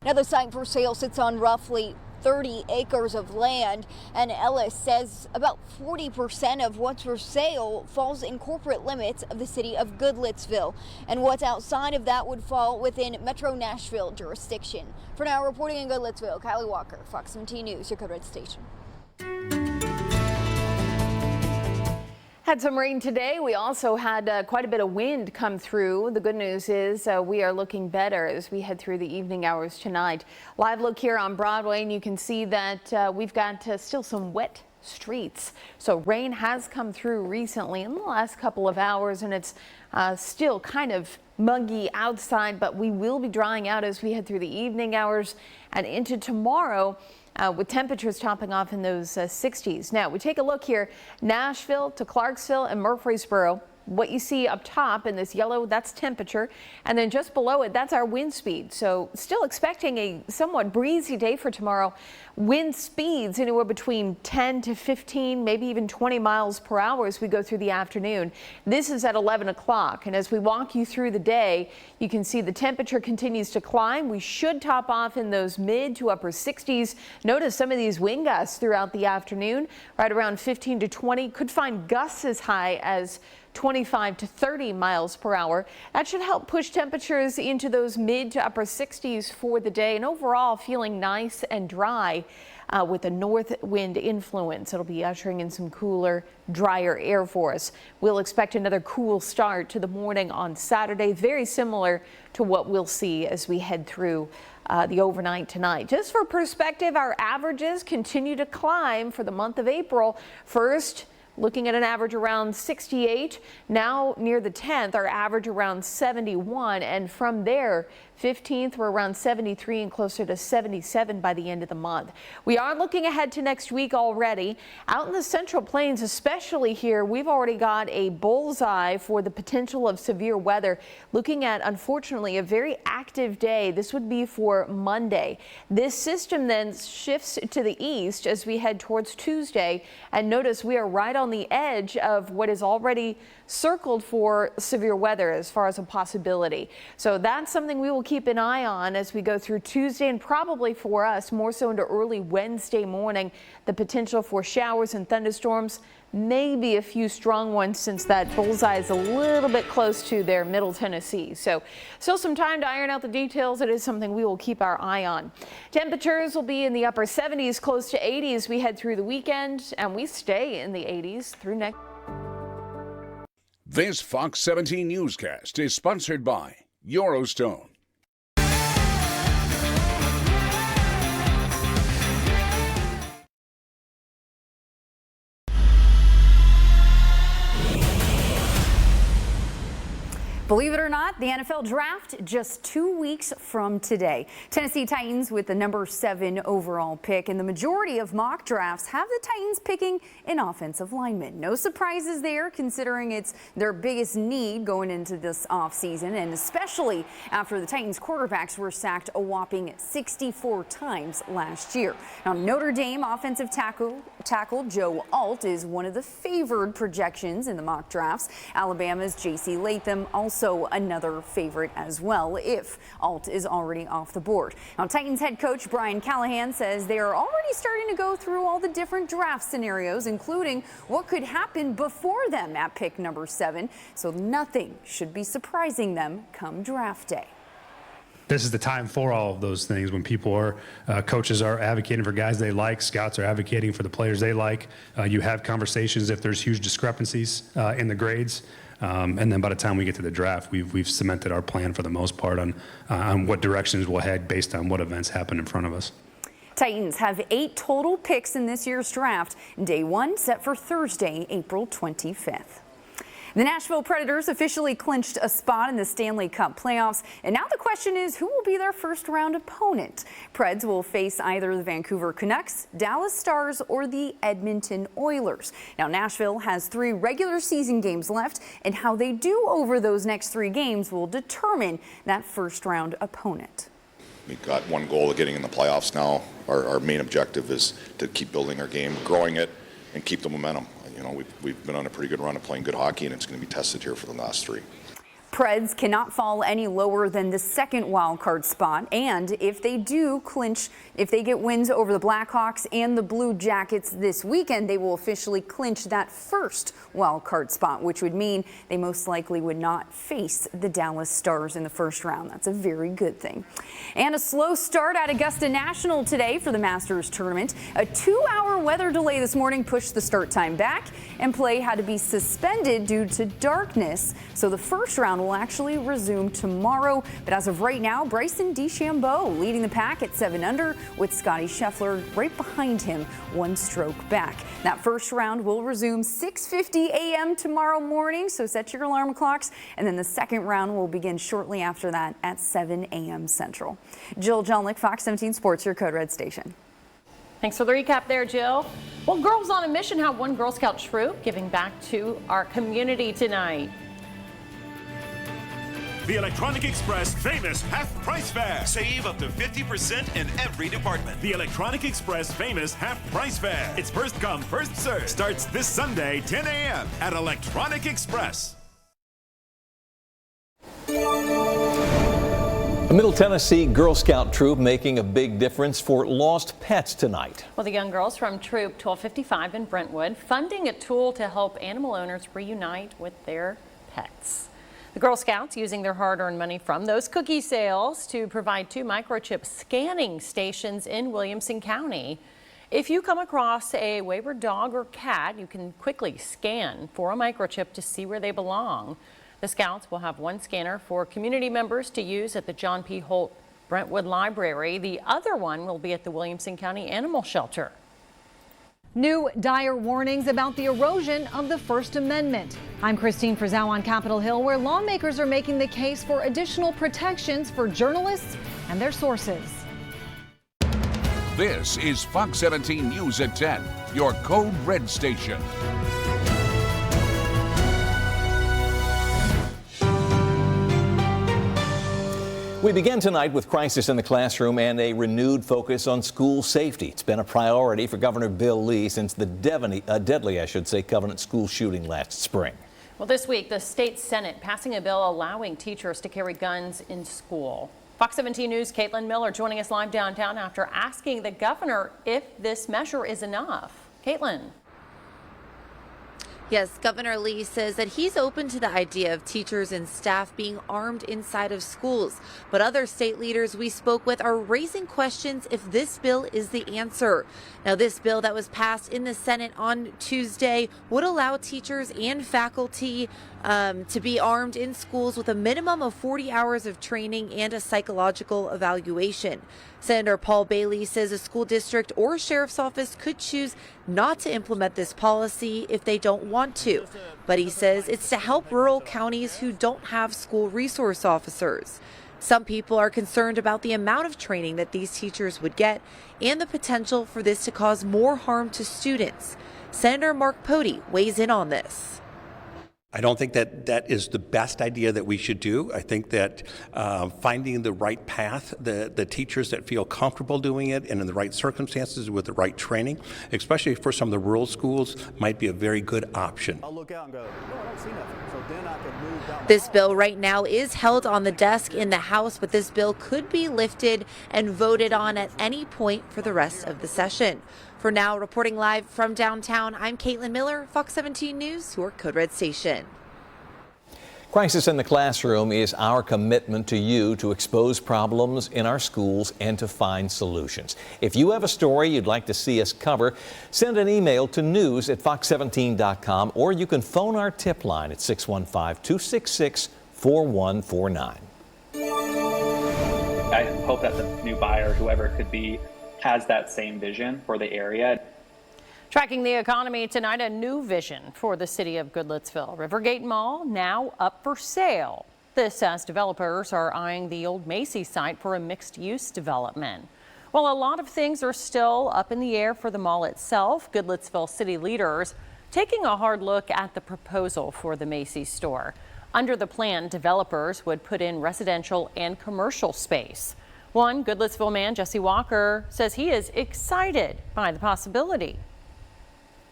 Now the site for sale sits on roughly 30 acres of land, and Ellis says about 40% of what's for sale falls in corporate limits of the city of Goodlettsville, and what's outside of that would fall within Metro Nashville jurisdiction. For now, reporting in Goodlettsville, Kylie Walker, Fox 17 News, your Code Red station. Had some rain today. We also had quite a bit of wind come through. The good news is we are looking better as we head through the evening hours tonight. Live look here on Broadway, and you can see that we've got still some wet streets. So rain has come through recently in the last couple of hours, and it's still kind of muggy outside, but we will be drying out as we head through the evening hours and into tomorrow. With temperatures topping off in those 60s. Now we take a look here, Nashville to Clarksville and Murfreesboro. what you see up top in this yellow, that's temperature. And then just below it, that's our wind speed. So still expecting a somewhat breezy day for tomorrow. Wind speeds anywhere between 10 to 15, maybe even 20 miles per hour as we go through the afternoon. This is at 11 o'clock. And as we walk you through the day, you can see the temperature continues to climb. We should top off in those mid to upper 60s. Notice some of these wind gusts throughout the afternoon, right around 15 to 20. Could find gusts as high as 25 to 30 miles per hour. That should help push temperatures into those mid to upper 60s for the day, and overall feeling nice and dry with a north wind influence. It'll be ushering in some cooler, drier air for us. We'll expect another cool start to the morning on Saturday, very similar to what we'll see as we head through the overnight tonight. Just for perspective, our averages continue to climb for the month of April. First, looking at an average around 68. Now near the 10th, our average around 71. And from there, 15th, we're around 73 and closer to 77 by the end of the month. We are looking ahead to next week already. Out in the Central Plains, especially here, we've already got a bullseye for the potential of severe weather. Looking at, unfortunately, a very active day. This would be for Monday. This system then shifts to the east as we head towards Tuesday. And notice we are right on the edge of what is already circled for severe weather as far as a possibility. So that's something we will keep an eye on as we go through Tuesday, and probably for us more so into early Wednesday morning. The potential for showers and thunderstorms, maybe a few strong ones, since that bullseye is a little bit close to their Middle Tennessee. So still some time to iron out the details. It is something we will keep our eye on. Temperatures will be in the upper 70s, close to 80 as we head through the weekend, and we stay in the 80s through next. This Fox 17 newscast is sponsored by Eurostone. Believe it or not, the NFL draft just 2 weeks from today. Tennessee Titans with the number 7 overall pick, and the majority of mock drafts have the Titans picking an offensive lineman. No surprises there, considering it's their biggest need going into this offseason, and especially after the Titans quarterbacks were sacked a whopping 64 times last year. Now, Notre Dame offensive tackle Joe Alt is one of the favored projections in the mock drafts. Alabama's J.C. Latham also another favorite as well, if Alt is already off the board. Now, Titans head coach Brian Callahan says they are already starting to go through all the different draft scenarios, including what could happen before them at pick number 7. So nothing should be surprising them come draft day. This is the time for all of those things when people are, coaches are advocating for guys they like, scouts are advocating for the players they like. You have conversations if there's huge discrepancies in the grades. And then by the time we get to the draft, we've cemented our plan for the most part on what directions we'll head based on what events happen in front of us. Titans have 8 total picks in this year's draft. Day 1 set for Thursday, April 25th. The Nashville Predators officially clinched a spot in the Stanley Cup playoffs, and now the question is who will be their first round opponent. Preds will face either the Vancouver Canucks, Dallas Stars, or the Edmonton Oilers. Now, Nashville has 3 regular season games left, and how they do over those next 3 games will determine that first round opponent. We've got one goal of getting in the playoffs now. Our main objective is to keep building our game, growing it, and keep the momentum. You know, we've been on a pretty good run of playing good hockey, and it's going to be tested here for the last 3. Preds cannot fall any lower than the second wild card spot, and if they do clinch, if they get wins over the Blackhawks and the Blue Jackets this weekend, they will officially clinch that first wild card spot, which would mean they most likely would not face the Dallas Stars in the first round. That's a very good thing. And a slow start at Augusta National today for the Masters tournament. A 2-hour weather delay this morning pushed the start time back, and play had to be suspended due to darkness, so the first round will actually resume tomorrow. But as of right now, Bryson DeChambeau leading the pack at 7 under, with Scotty Scheffler right behind him, 1 stroke back. That first round will resume 6:50 a.m. tomorrow morning, so set your alarm clocks. And then the second round will begin shortly after that at 7 a.m. Central. Jill Jelnick, Fox 17 Sports, your Code Red station. Thanks for the recap there, Jill. Well, Girls on a Mission have one Girl Scout troop giving back to our community tonight. The Electronic Express famous half price fair. Save up to 50% in every department. The Electronic Express famous half price fair. It's first come, first served. Starts this Sunday, 10 a.m. at Electronic Express. A Middle Tennessee Girl Scout troop making a big difference for lost pets tonight. Well, the young girls from Troop 1255 in Brentwood funding a tool to help animal owners reunite with their pets. The Girl Scouts using their hard-earned money from those cookie sales to provide 2 microchip scanning stations in Williamson County. If you come across a wayward dog or cat, you can quickly scan for a microchip to see where they belong. The Scouts will have one scanner for community members to use at the John P. Holt Brentwood Library. The other one will be at the Williamson County Animal Shelter. New dire warnings about the erosion of the First Amendment. I'm Christine Frizzell on Capitol Hill, where lawmakers are making the case for additional protections for journalists and their sources. This is Fox 17 News at 10, your Code Red station. We begin tonight with crisis in the classroom and a renewed focus on school safety. It's been a priority for Governor Bill Lee since the deadly, Covenant school shooting last spring. Well, this week, the state Senate passing a bill allowing teachers to carry guns in school. Fox 17 News' Caitlin Miller joining us live downtown after asking the governor if this measure is enough. Caitlin. Yes, Governor Lee says that he's open to the idea of teachers and staff being armed inside of schools. But other state leaders we spoke with are raising questions if this bill is the answer. Now, this bill that was passed in the Senate on Tuesday would allow teachers and faculty to be armed in schools with a minimum of 40 hours of training and a psychological evaluation. Senator Paul Bailey says a school district or sheriff's office could choose not to implement this policy if they don't want to. But he says it's to help rural counties who don't have school resource officers. Some people are concerned about the amount of training that these teachers would get and the potential for this to cause more harm to students. Senator Mark Pody weighs in on this. I don't think that that is the best idea that we should do. I think that finding the right path, the teachers that feel comfortable doing it and in the right circumstances with the right training, especially for some of the rural schools, might be a very good option. I'll look out and go, no, I don't see nothing. So then I can move down. This bill right now is held on the desk in the House, but this bill could be lifted and voted on at any point for the rest of the session. For now, reporting live from downtown, I'm Caitlin Miller, Fox 17 News, your Code Red station. Crisis in the classroom is our commitment to you to expose problems in our schools and to find solutions. If you have a story you'd like to see us cover, send an email to news@fox17.com, or you can phone our tip line at 615-266-4149. I hope that the new buyer, whoever it could be, has that same vision for the area. Tracking the economy tonight, a new vision for the city of Goodlettsville. Rivergate Mall now up for sale. This as developers are eyeing the old Macy's site for a mixed-use development. While a lot of things are still up in the air for the mall itself, Goodlettsville city leaders taking a hard look at the proposal for the Macy's store. Under the plan, developers would put in residential and commercial space. One Goodlettsville man, Jesse Walker, says he is excited by the possibility.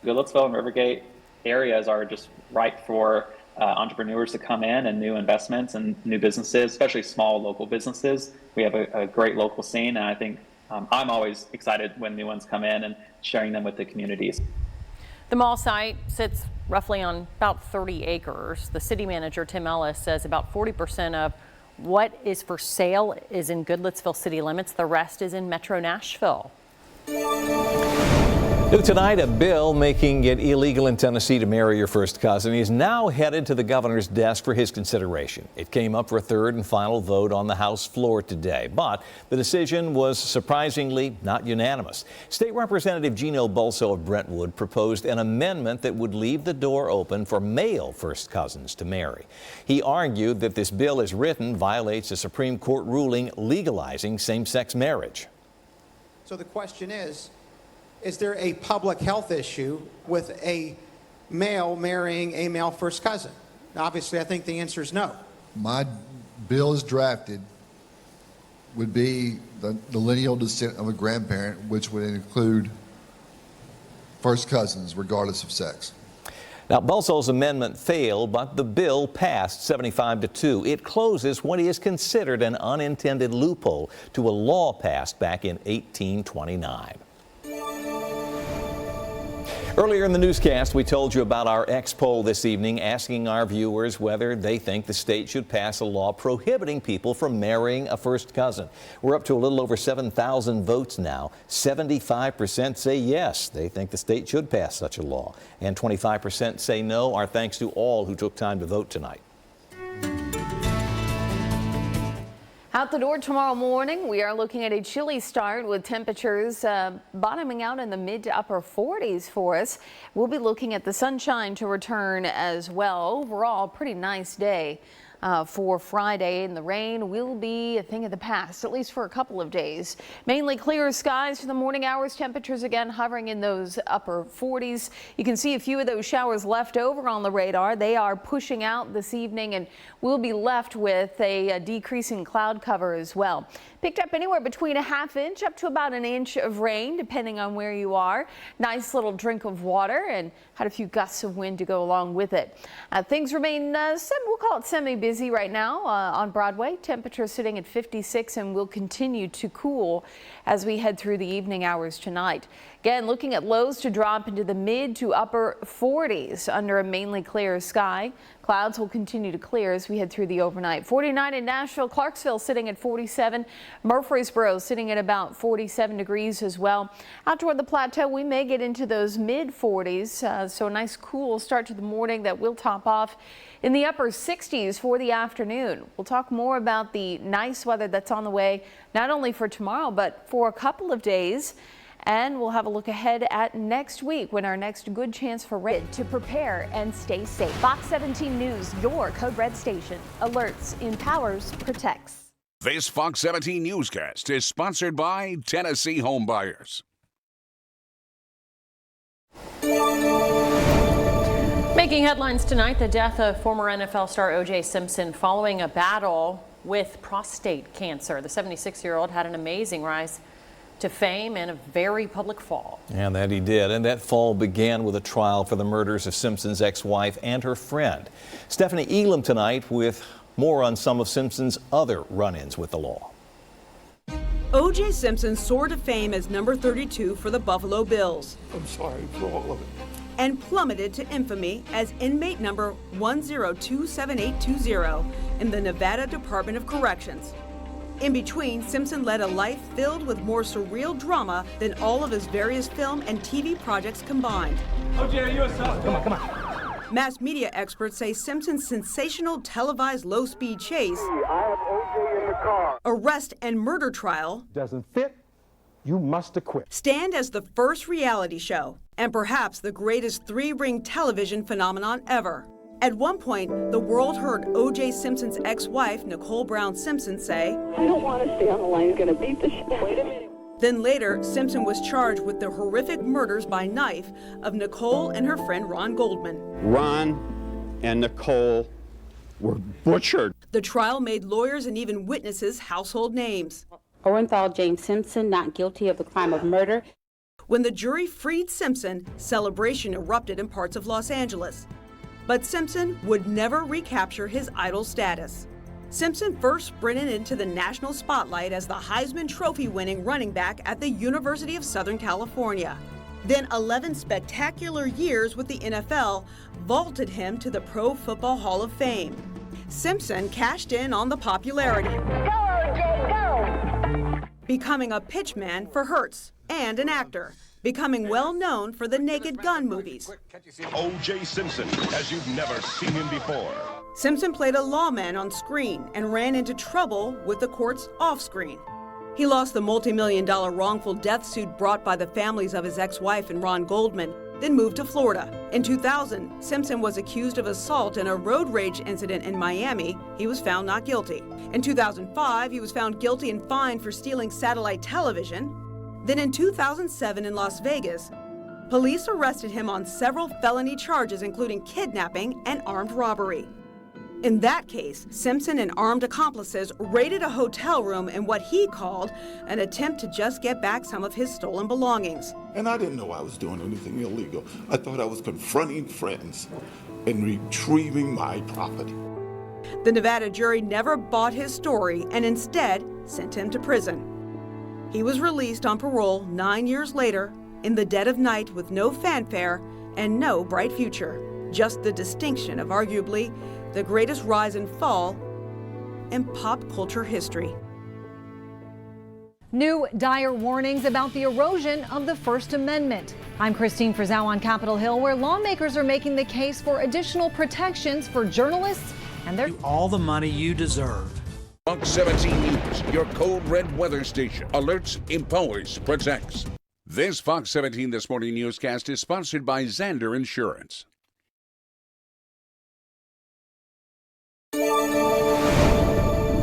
Goodlettsville and Rivergate areas are just ripe for entrepreneurs to come in and new investments and new businesses, especially small local businesses. We have a great local scene, and I think I'm always excited when new ones come in and sharing them with the communities. The mall site sits roughly on about 30 acres. The city manager, Tim Ellis, says about 40% of what is for sale is in Goodlettsville city limits. The rest is in Metro Nashville. New tonight, a bill making it illegal in Tennessee to marry your first cousin is now headed to the governor's desk for his consideration. It came up for a third and final vote on the House floor today, but the decision was surprisingly not unanimous. State Representative Gino Bulso of Brentwood proposed an amendment that would leave the door open for male first cousins to marry. He argued that this bill as written violates a Supreme Court ruling legalizing same-sex marriage. So the question is, is there a public health issue with a male marrying a male first cousin? Obviously, I think the answer is no. My bill as drafted would be the lineal descent of a grandparent, which would include first cousins, regardless of sex. Now, Bulso's amendment failed, but the bill passed 75-2. It closes what is considered an unintended loophole to a law passed back in 1829. Earlier in the newscast, we told you about our X poll this evening, asking our viewers whether they think the state should pass a law prohibiting people from marrying a first cousin. We're up to a little over 7,000 votes now. 75% say yes, they think the state should pass such a law. And 25% say no. Our thanks to all who took time to vote tonight. Out the door tomorrow morning, we are looking at a chilly start with temperatures bottoming out in the mid to upper 40s for us. We'll be looking at the sunshine to return as well. Overall, pretty nice day for Friday, and the rain will be a thing of the past, at least for a couple of days. Mainly clear skies for the morning hours. Temperatures again hovering in those upper 40s. You can see a few of those showers left over on the radar. They are pushing out this evening, and we'll be left with a decreasing cloud cover as well. Picked up anywhere between a half inch up to about an inch of rain, depending on where you are. Nice little drink of water, and had a few gusts of wind to go along with it. Things remain, we'll call it semi-busy right now on Broadway. Temperature sitting at 56 and will continue to cool as we head through the evening hours tonight. Again, looking at lows to drop into the mid to upper 40s under a mainly clear sky. Clouds will continue to clear as we head through the overnight. 49 in Nashville, Clarksville sitting at 47. Murfreesboro sitting at about 47 degrees as well. Out toward the plateau, we may get into those mid 40s. So a nice cool start to the morning that will top off in the upper 60s for the afternoon. We'll talk more about the nice weather that's on the way, not only for tomorrow, but for a couple of days. And we'll have a look ahead at next week when our next good chance for rain. To prepare and stay safe. Fox 17 News, your Code Red station. Alerts, empowers, protects. This Fox 17 newscast is sponsored by Tennessee Home Buyers. Making headlines tonight, the death of former NFL star O.J. Simpson following a battle with prostate cancer. The 76-year-old had an amazing rise to fame and a very public fall. And that he did. And that fall began with a trial for the murders of Simpson's ex-wife and her friend. Stephanie Elam tonight with more on some of Simpson's other run-ins with the law. O.J. Simpson soared to fame as number 32 for the Buffalo Bills. I'm sorry for all of it. And plummeted to infamy as inmate number 1027820 in the Nevada Department of Corrections. In between, Simpson led a life filled with more surreal drama than all of his various film and TV projects combined. O.J., are you a suspect? Come on. Mass media experts say Simpson's sensational televised low-speed chase, I have O.J. in the car, arrest and murder trial doesn't fit. You must acquit. Stand as the first reality show and perhaps the greatest three-ring television phenomenon ever. At one point, the world heard O.J. Simpson's ex-wife, Nicole Brown Simpson, say, I don't want to stay on the line. He's going to beat the shit. Wait a minute. Then later, Simpson was charged with the horrific murders by knife of Nicole and her friend Ron Goldman. Ron and Nicole were butchered. The trial made lawyers and even witnesses household names. Orenthal James Simpson, not guilty of the crime of murder. When the jury freed Simpson, celebration erupted in parts of Los Angeles. But Simpson would never recapture his idol status. Simpson first sprinted into the national spotlight as the Heisman Trophy-winning running back at the University of Southern California. Then 11 spectacular years with the NFL vaulted him to the Pro Football Hall of Fame. Simpson cashed in on the popularity. Go, O.J., go! Becoming a pitchman for Hertz and an actor. Becoming well known for the Naked Gun movies. O.J. Simpson, as you've never seen him before. Simpson played a lawman on screen and ran into trouble with the courts off screen. He lost the multi-million-dollar wrongful death suit brought by the families of his ex-wife and Ron Goldman, then moved to Florida. In 2000, Simpson was accused of assault in a road rage incident in Miami. He was found not guilty. In 2005, he was found guilty and fined for stealing satellite television. Then in 2007 in Las Vegas, police arrested him on several felony charges, including kidnapping and armed robbery. In that case, Simpson and armed accomplices raided a hotel room in what he called an attempt to just get back some of his stolen belongings. And I didn't know I was doing anything illegal. I thought I was confronting friends and retrieving my property. The Nevada jury never bought his story and instead sent him to prison. He was released on parole 9 years later in the dead of night with no fanfare and no bright future. Just the distinction of arguably the greatest rise and fall in pop culture history. New dire warnings about the erosion of the First Amendment. I'm Christine Frizzell on Capitol Hill, where lawmakers are making the case for additional protections for journalists and their... All the money you deserve. Fox 17 News, your code red weather station. Alerts, empowers, protects. This Fox 17 This Morning newscast is sponsored by Zander Insurance.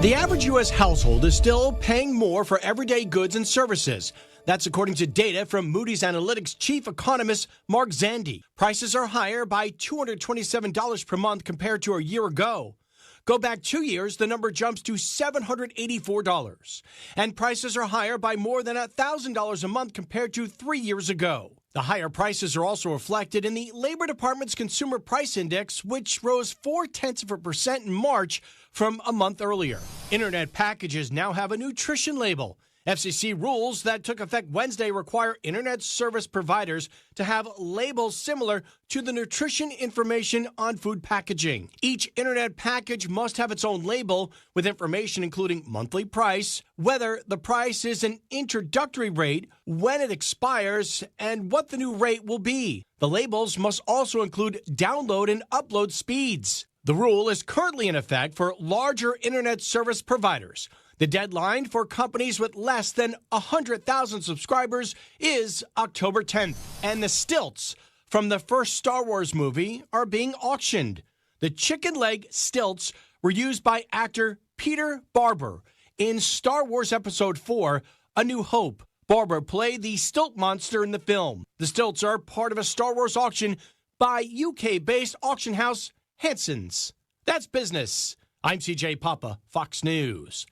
The average U.S. household is still paying more for everyday goods and services. That's according to data from Moody's Analytics chief economist Mark Zandi. Prices are higher by $227 per month compared to a year ago. Go back 2 years, the number jumps to $784. And prices are higher by more than $1,000 a month compared to 3 years ago. The higher prices are also reflected in the Labor Department's Consumer Price Index, which rose 0.4% in March from a month earlier. Internet packages now have a nutrition label. FCC rules that took effect Wednesday require internet service providers to have labels similar to the nutrition information on food packaging. Each internet package must have its own label with information including monthly price, whether the price is an introductory rate, when it expires, and what the new rate will be. The labels must also include download and upload speeds. The rule is currently in effect for larger internet service providers. The deadline for companies with less than 100,000 subscribers is October 10th. And the stilts from the first Star Wars movie are being auctioned. The chicken leg stilts were used by actor Peter Barber in Star Wars Episode 4, A New Hope. Barber played the stilt monster in the film. The stilts are part of a Star Wars auction by UK-based auction house Hanson's. That's business. I'm CJ Papa, Fox News.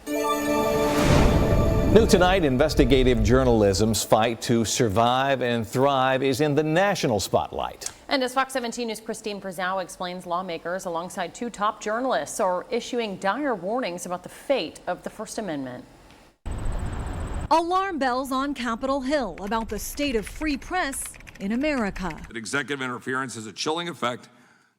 New tonight, investigative journalism's fight to survive and thrive is in the national spotlight. And as Fox 17 News' Christine Frizzell explains, lawmakers alongside two top journalists are issuing dire warnings about the fate of the First Amendment. Alarm bells on Capitol Hill about the state of free press in America. That executive interference has a chilling effect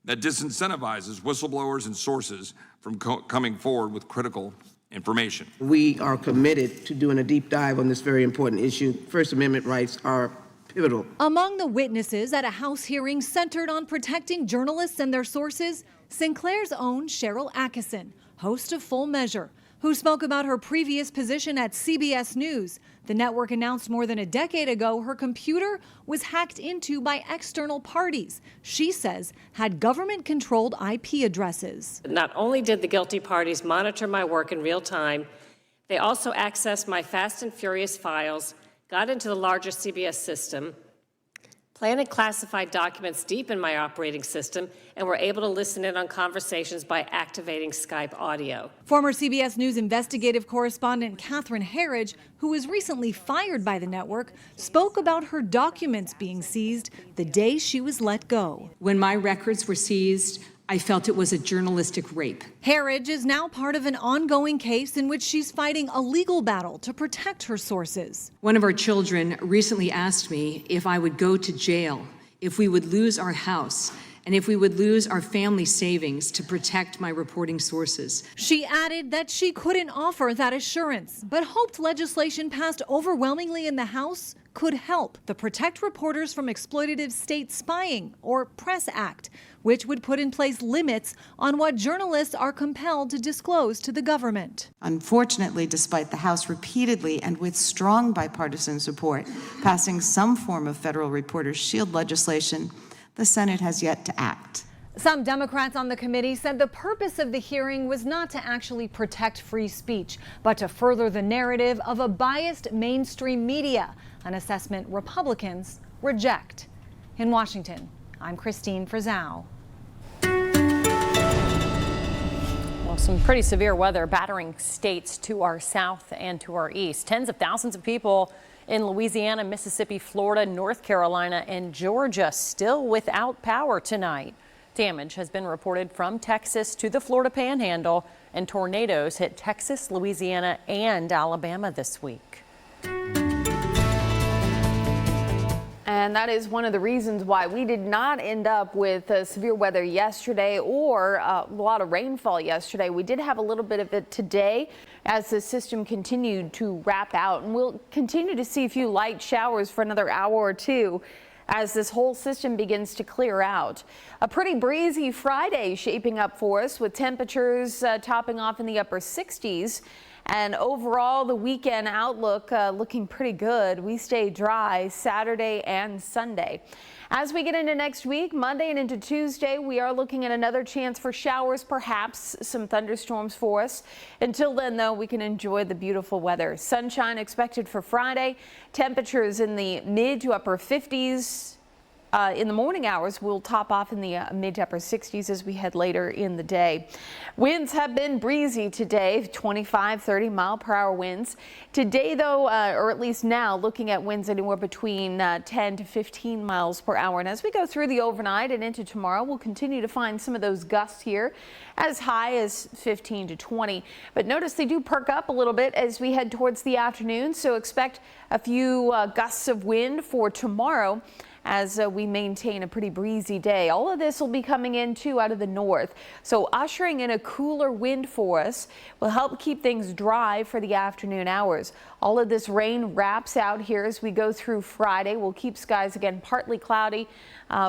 that disincentivizes whistleblowers and sources from coming forward with critical information. We are committed to doing a deep dive on this very important issue. First Amendment rights are pivotal. Among the witnesses at a House hearing centered on protecting journalists and their sources, Sinclair's own Cheryl Atkinson, host of Full Measure, who spoke about her previous position at CBS News. The network announced more than a decade ago her computer was hacked into by external parties, she says had government-controlled IP addresses. Not only did the guilty parties monitor my work in real time, they also accessed my Fast and Furious files, got into the larger CBS system, planted classified documents deep in my operating system, and were able to listen in on conversations by activating Skype audio. Former CBS News investigative correspondent Catherine Herridge, who was recently fired by the network, spoke about her documents being seized the day she was let go. When my records were seized, I felt it was a journalistic rape. Herridge is now part of an ongoing case in which she's fighting a legal battle to protect her sources. One of our children recently asked me if I would go to jail, if we would lose our house, and if we would lose our family savings to protect my reporting sources. She added that she couldn't offer that assurance, but hoped legislation passed overwhelmingly in the House could help. The Protect Reporters from Exploitative State Spying, or PRESS Act, which would put in place limits on what journalists are compelled to disclose to the government. Unfortunately, despite the House repeatedly and with strong bipartisan support passing some form of federal reporters' shield legislation, the Senate has yet to act. Some Democrats on the committee said the purpose of the hearing was not to actually protect free speech, but to further the narrative of a biased mainstream media, an assessment Republicans reject. In Washington, I'm Christine Frizzau. Well, some pretty severe weather battering states to our south and to our east. Tens of thousands of people in Louisiana, Mississippi, Florida, North Carolina, and Georgia still without power tonight. Damage has been reported from Texas to the Florida Panhandle, and tornadoes hit Texas, Louisiana, and Alabama this week. And that is one of the reasons why we did not end up with severe weather yesterday or a lot of rainfall yesterday. We did have a little bit of it today as the system continued to wrap out, and we'll continue to see a few light showers for another hour or two as this whole system begins to clear out. A pretty breezy Friday shaping up for us, with temperatures topping off in the upper 60s. And overall, the weekend outlook looking pretty good. We stay dry Saturday and Sunday. As we get into next week, Monday and into Tuesday, we are looking at another chance for showers, perhaps some thunderstorms for us. Until then, though, we can enjoy the beautiful weather. Sunshine expected for Friday. Temperatures in the mid to upper 50s. In the morning hours, we'll top off in the mid to upper 60s as we head later in the day. Winds have been breezy today, 25, 30 mile per hour winds. Today, though, or at least now, looking at winds anywhere between 10 to 15 miles per hour. And as we go through the overnight and into tomorrow, we'll continue to find some of those gusts here as high as 15 to 20. But notice they do perk up a little bit as we head towards the afternoon. So expect a few gusts of wind for tomorrow as we maintain a pretty breezy day. All of this will be coming in too out of the north. So ushering in a cooler wind for us will help keep things dry for the afternoon hours. All of this rain wraps out here as we go through Friday. We'll keep skies again partly cloudy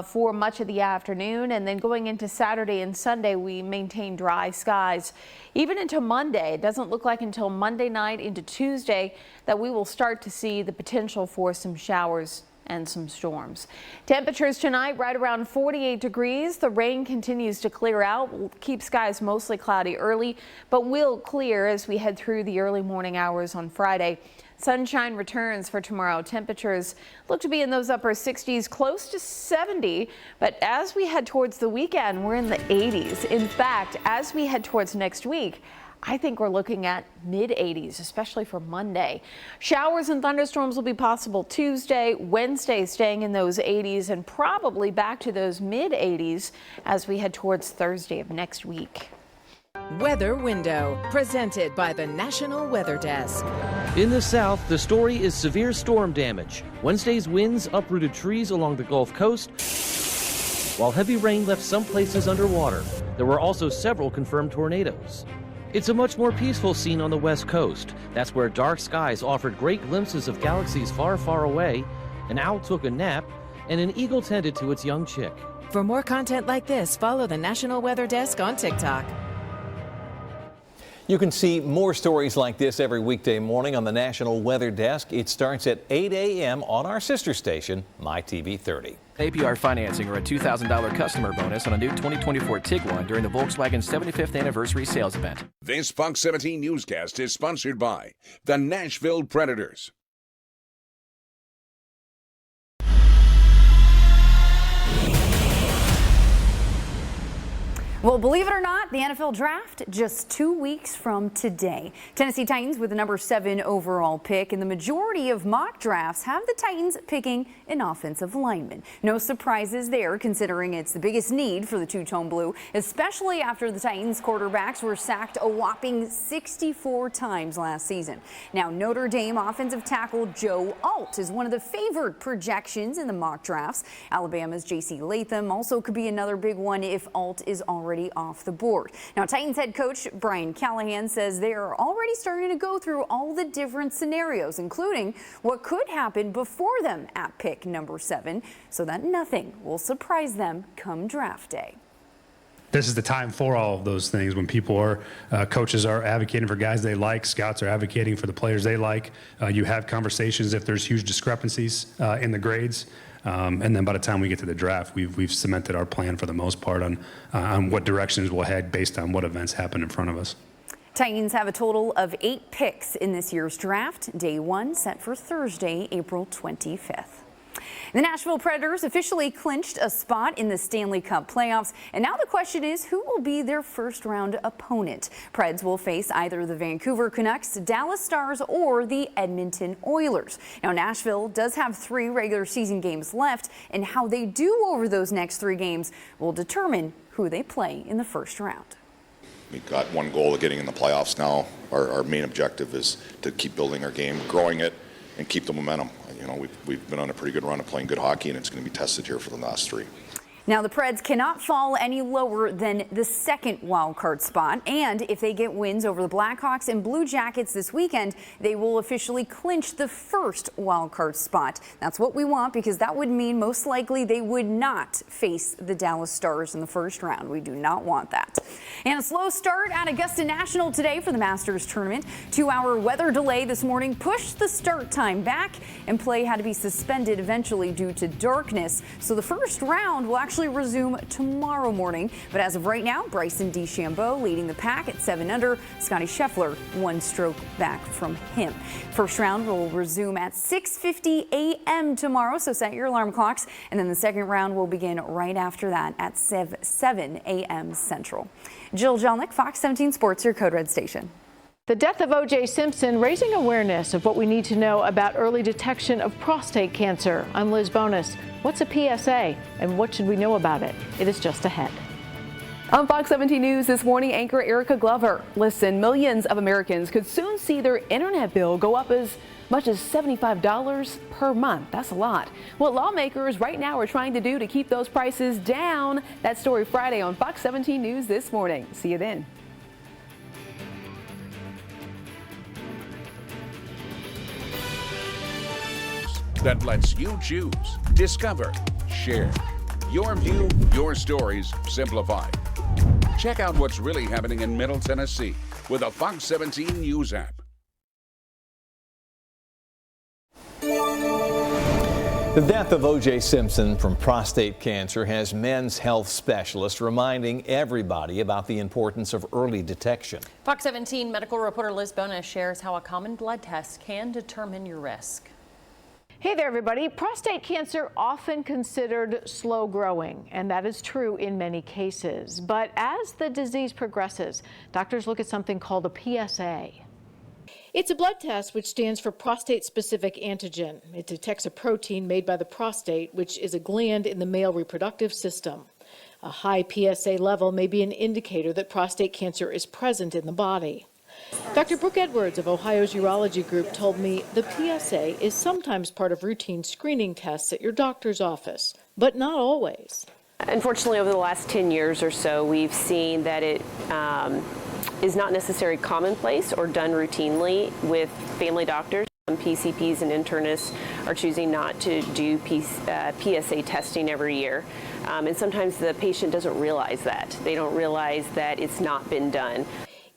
for much of the afternoon. And then going into Saturday and Sunday, we maintain dry skies. Even into Monday, it doesn't look like until Monday night into Tuesday that we will start to see the potential for some showers and some storms. Temperatures tonight right around 48 degrees. The rain continues to clear out. We'll keep skies mostly cloudy early, but will clear as we head through the early morning hours on Friday. Sunshine returns for tomorrow. Temperatures look to be in those upper 60s, close to 70. But as we head towards the weekend, we're in the 80s. In fact, as we head towards next week, I think we're looking at mid-80s, especially for Monday. Showers and thunderstorms will be possible Tuesday, Wednesday staying in those 80s, and probably back to those mid-80s as we head towards Thursday of next week. Weather Window, presented by the National Weather Desk. In the south, the story is severe storm damage. Wednesday's winds uprooted trees along the Gulf Coast, while heavy rain left some places underwater. There were also several confirmed tornadoes. It's a much more peaceful scene on the West Coast. That's where dark skies offered great glimpses of galaxies far, far away. An owl took a nap, and an eagle tended to its young chick. For more content like this, follow the National Weather Desk on TikTok. You can see more stories like this every weekday morning on the National Weather Desk. It starts at 8 a.m. on our sister station, MyTV 30. APR financing or a $2,000 customer bonus on a new 2024 Tiguan during the Volkswagen 75th anniversary sales event. This Fox 17 newscast is sponsored by the Nashville Predators. Well, believe it or not, the NFL draft just 2 weeks from today. Tennessee Titans with the number 7 overall pick, and the majority of mock drafts have the Titans picking an offensive lineman. No surprises there, considering it's the biggest need for the two-tone blue, especially after the Titans quarterbacks were sacked a whopping 64 times last season. Now, Notre Dame offensive tackle Joe Alt is one of the favored projections in the mock drafts. Alabama's J.C. Latham also could be another big one if Alt is already off the board. Now, Titans head coach Brian Callahan says they are already starting to go through all the different scenarios, including what could happen before them at pick number 7, so that nothing will surprise them come draft day. This is the time for all of those things when people are, coaches are advocating for guys they like, scouts are advocating for the players they like. You have conversations if there's huge discrepancies in the grades. And then by the time we get to the draft, we've cemented our plan for the most part on what directions we'll head based on what events happen in front of us. Titans have a total of 8 picks in this year's draft. Day 1 set for Thursday, April 25th. The Nashville Predators officially clinched a spot in the Stanley Cup playoffs, and now the question is who will be their first-round opponent. Preds will face either the Vancouver Canucks, Dallas Stars, or the Edmonton Oilers. Now, Nashville does have 3 regular season games left, and how they do over those next 3 games will determine who they play in the first round. We've got one goal of getting in the playoffs now. Our main objective is to keep building our game, growing it, and keep the momentum. You know, we've been on a pretty good run of playing good hockey, and it's going to be tested here for the last 3. Now, the Preds cannot fall any lower than the second wild card spot, and if they get wins over the Blackhawks and Blue Jackets this weekend, they will officially clinch the first wild card spot. That's what we want, because that would mean most likely they would not face the Dallas Stars in the first round. We do not want that. And a slow start at Augusta National today for the Masters tournament. 2-hour weather delay this morning pushed the start time back, and play had to be suspended eventually due to darkness. So the first round will actually resume tomorrow morning. But as of right now, Bryson DeChambeau leading the pack at 7 under. Scotty Scheffler 1 stroke back from him. First round will resume at 6:50 a.m. tomorrow, so set your alarm clocks. And then the second round will begin right after that at 7 a.m. Central. Jill Jelnick, Fox 17 Sports, your Code Red station. The death of O.J. Simpson raising awareness of what we need to know about early detection of prostate cancer. I'm Liz Bonus. What's a PSA and what should we know about it? It is just ahead. On Fox 17 News this morning, anchor Erica Glover. Listen, millions of Americans could soon see their internet bill go up as much as $75 per month. That's a lot. What lawmakers right now are trying to do to keep those prices down. That story Friday on Fox 17 News this morning. See you then. That lets you choose, discover, share. Your view, your stories, simplified. Check out what's really happening in Middle Tennessee with a Fox 17 News app. The death of O.J. Simpson from prostate cancer has men's health specialists reminding everybody about the importance of early detection. Fox 17 medical reporter Liz Bonus shares how a common blood test can determine your risk. Hey there, everybody. Prostate cancer often considered slow growing, and that is true in many cases. But as the disease progresses, doctors look at something called a PSA. It's a blood test which stands for prostate-specific antigen. It detects a protein made by the prostate, which is a gland in the male reproductive system. A high PSA level may be an indicator that prostate cancer is present in the body. Dr. Brooke Edwards of Ohio's Urology Group told me the PSA is sometimes part of routine screening tests at your doctor's office, but not always. Unfortunately, over the last 10 years or so, we've seen that it is not necessarily commonplace or done routinely with family doctors. PCPs and internists are choosing not to do PSA testing every year. And sometimes the patient doesn't realize that. They don't realize that it's not been done.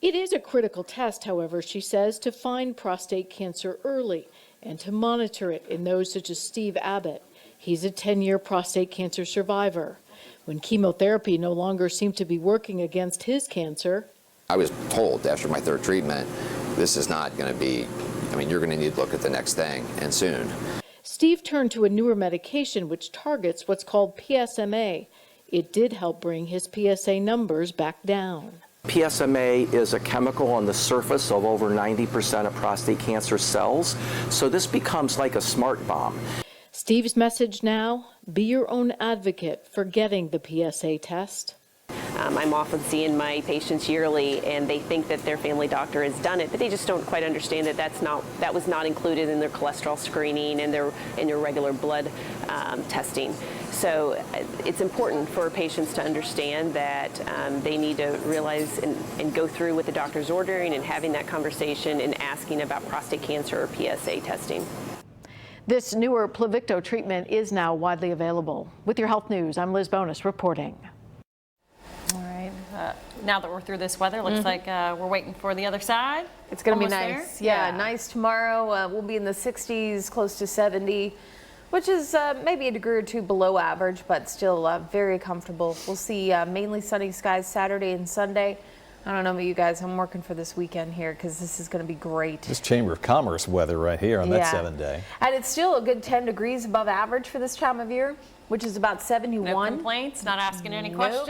It is a critical test, however, she says, to find prostate cancer early and to monitor it in those such as Steve Abbott. He's a 10-year prostate cancer survivor. When chemotherapy no longer seemed to be working against his cancer. I was told after my 3rd treatment, this is not going to be, you're going to need to look at the next thing, and soon. Steve turned to a newer medication which targets what's called PSMA. It did help bring his PSA numbers back down. PSMA is a chemical on the surface of over 90% of prostate cancer cells, so this becomes like a smart bomb. Steve's message now, be your own advocate for getting the PSA test. I'm often seeing my patients yearly, and they think that their family doctor has done it, but they just don't quite understand that that was not included in their cholesterol screening and in their regular blood testing. So it's important for patients to understand that they need to realize and go through with the doctor's ordering and having that conversation and asking about prostate cancer or PSA testing. This newer Pluvicto treatment is now widely available. With your health news, I'm Liz Bonus reporting. All right. Now that we're through this weather, looks like we're waiting for the other side. It's going to be Almost nice. there? Yeah, nice tomorrow. We'll be in the 60s, close to 70 which is maybe a degree or two below average, but still very comfortable. We'll see mainly sunny skies Saturday and Sunday. I don't know about you guys, I'm working for this weekend here because this is going to be great. This Chamber of Commerce weather right here on that 7-day. And it's still a good 10 degrees above average for this time of year, which is about 71. No complaints, not asking any questions.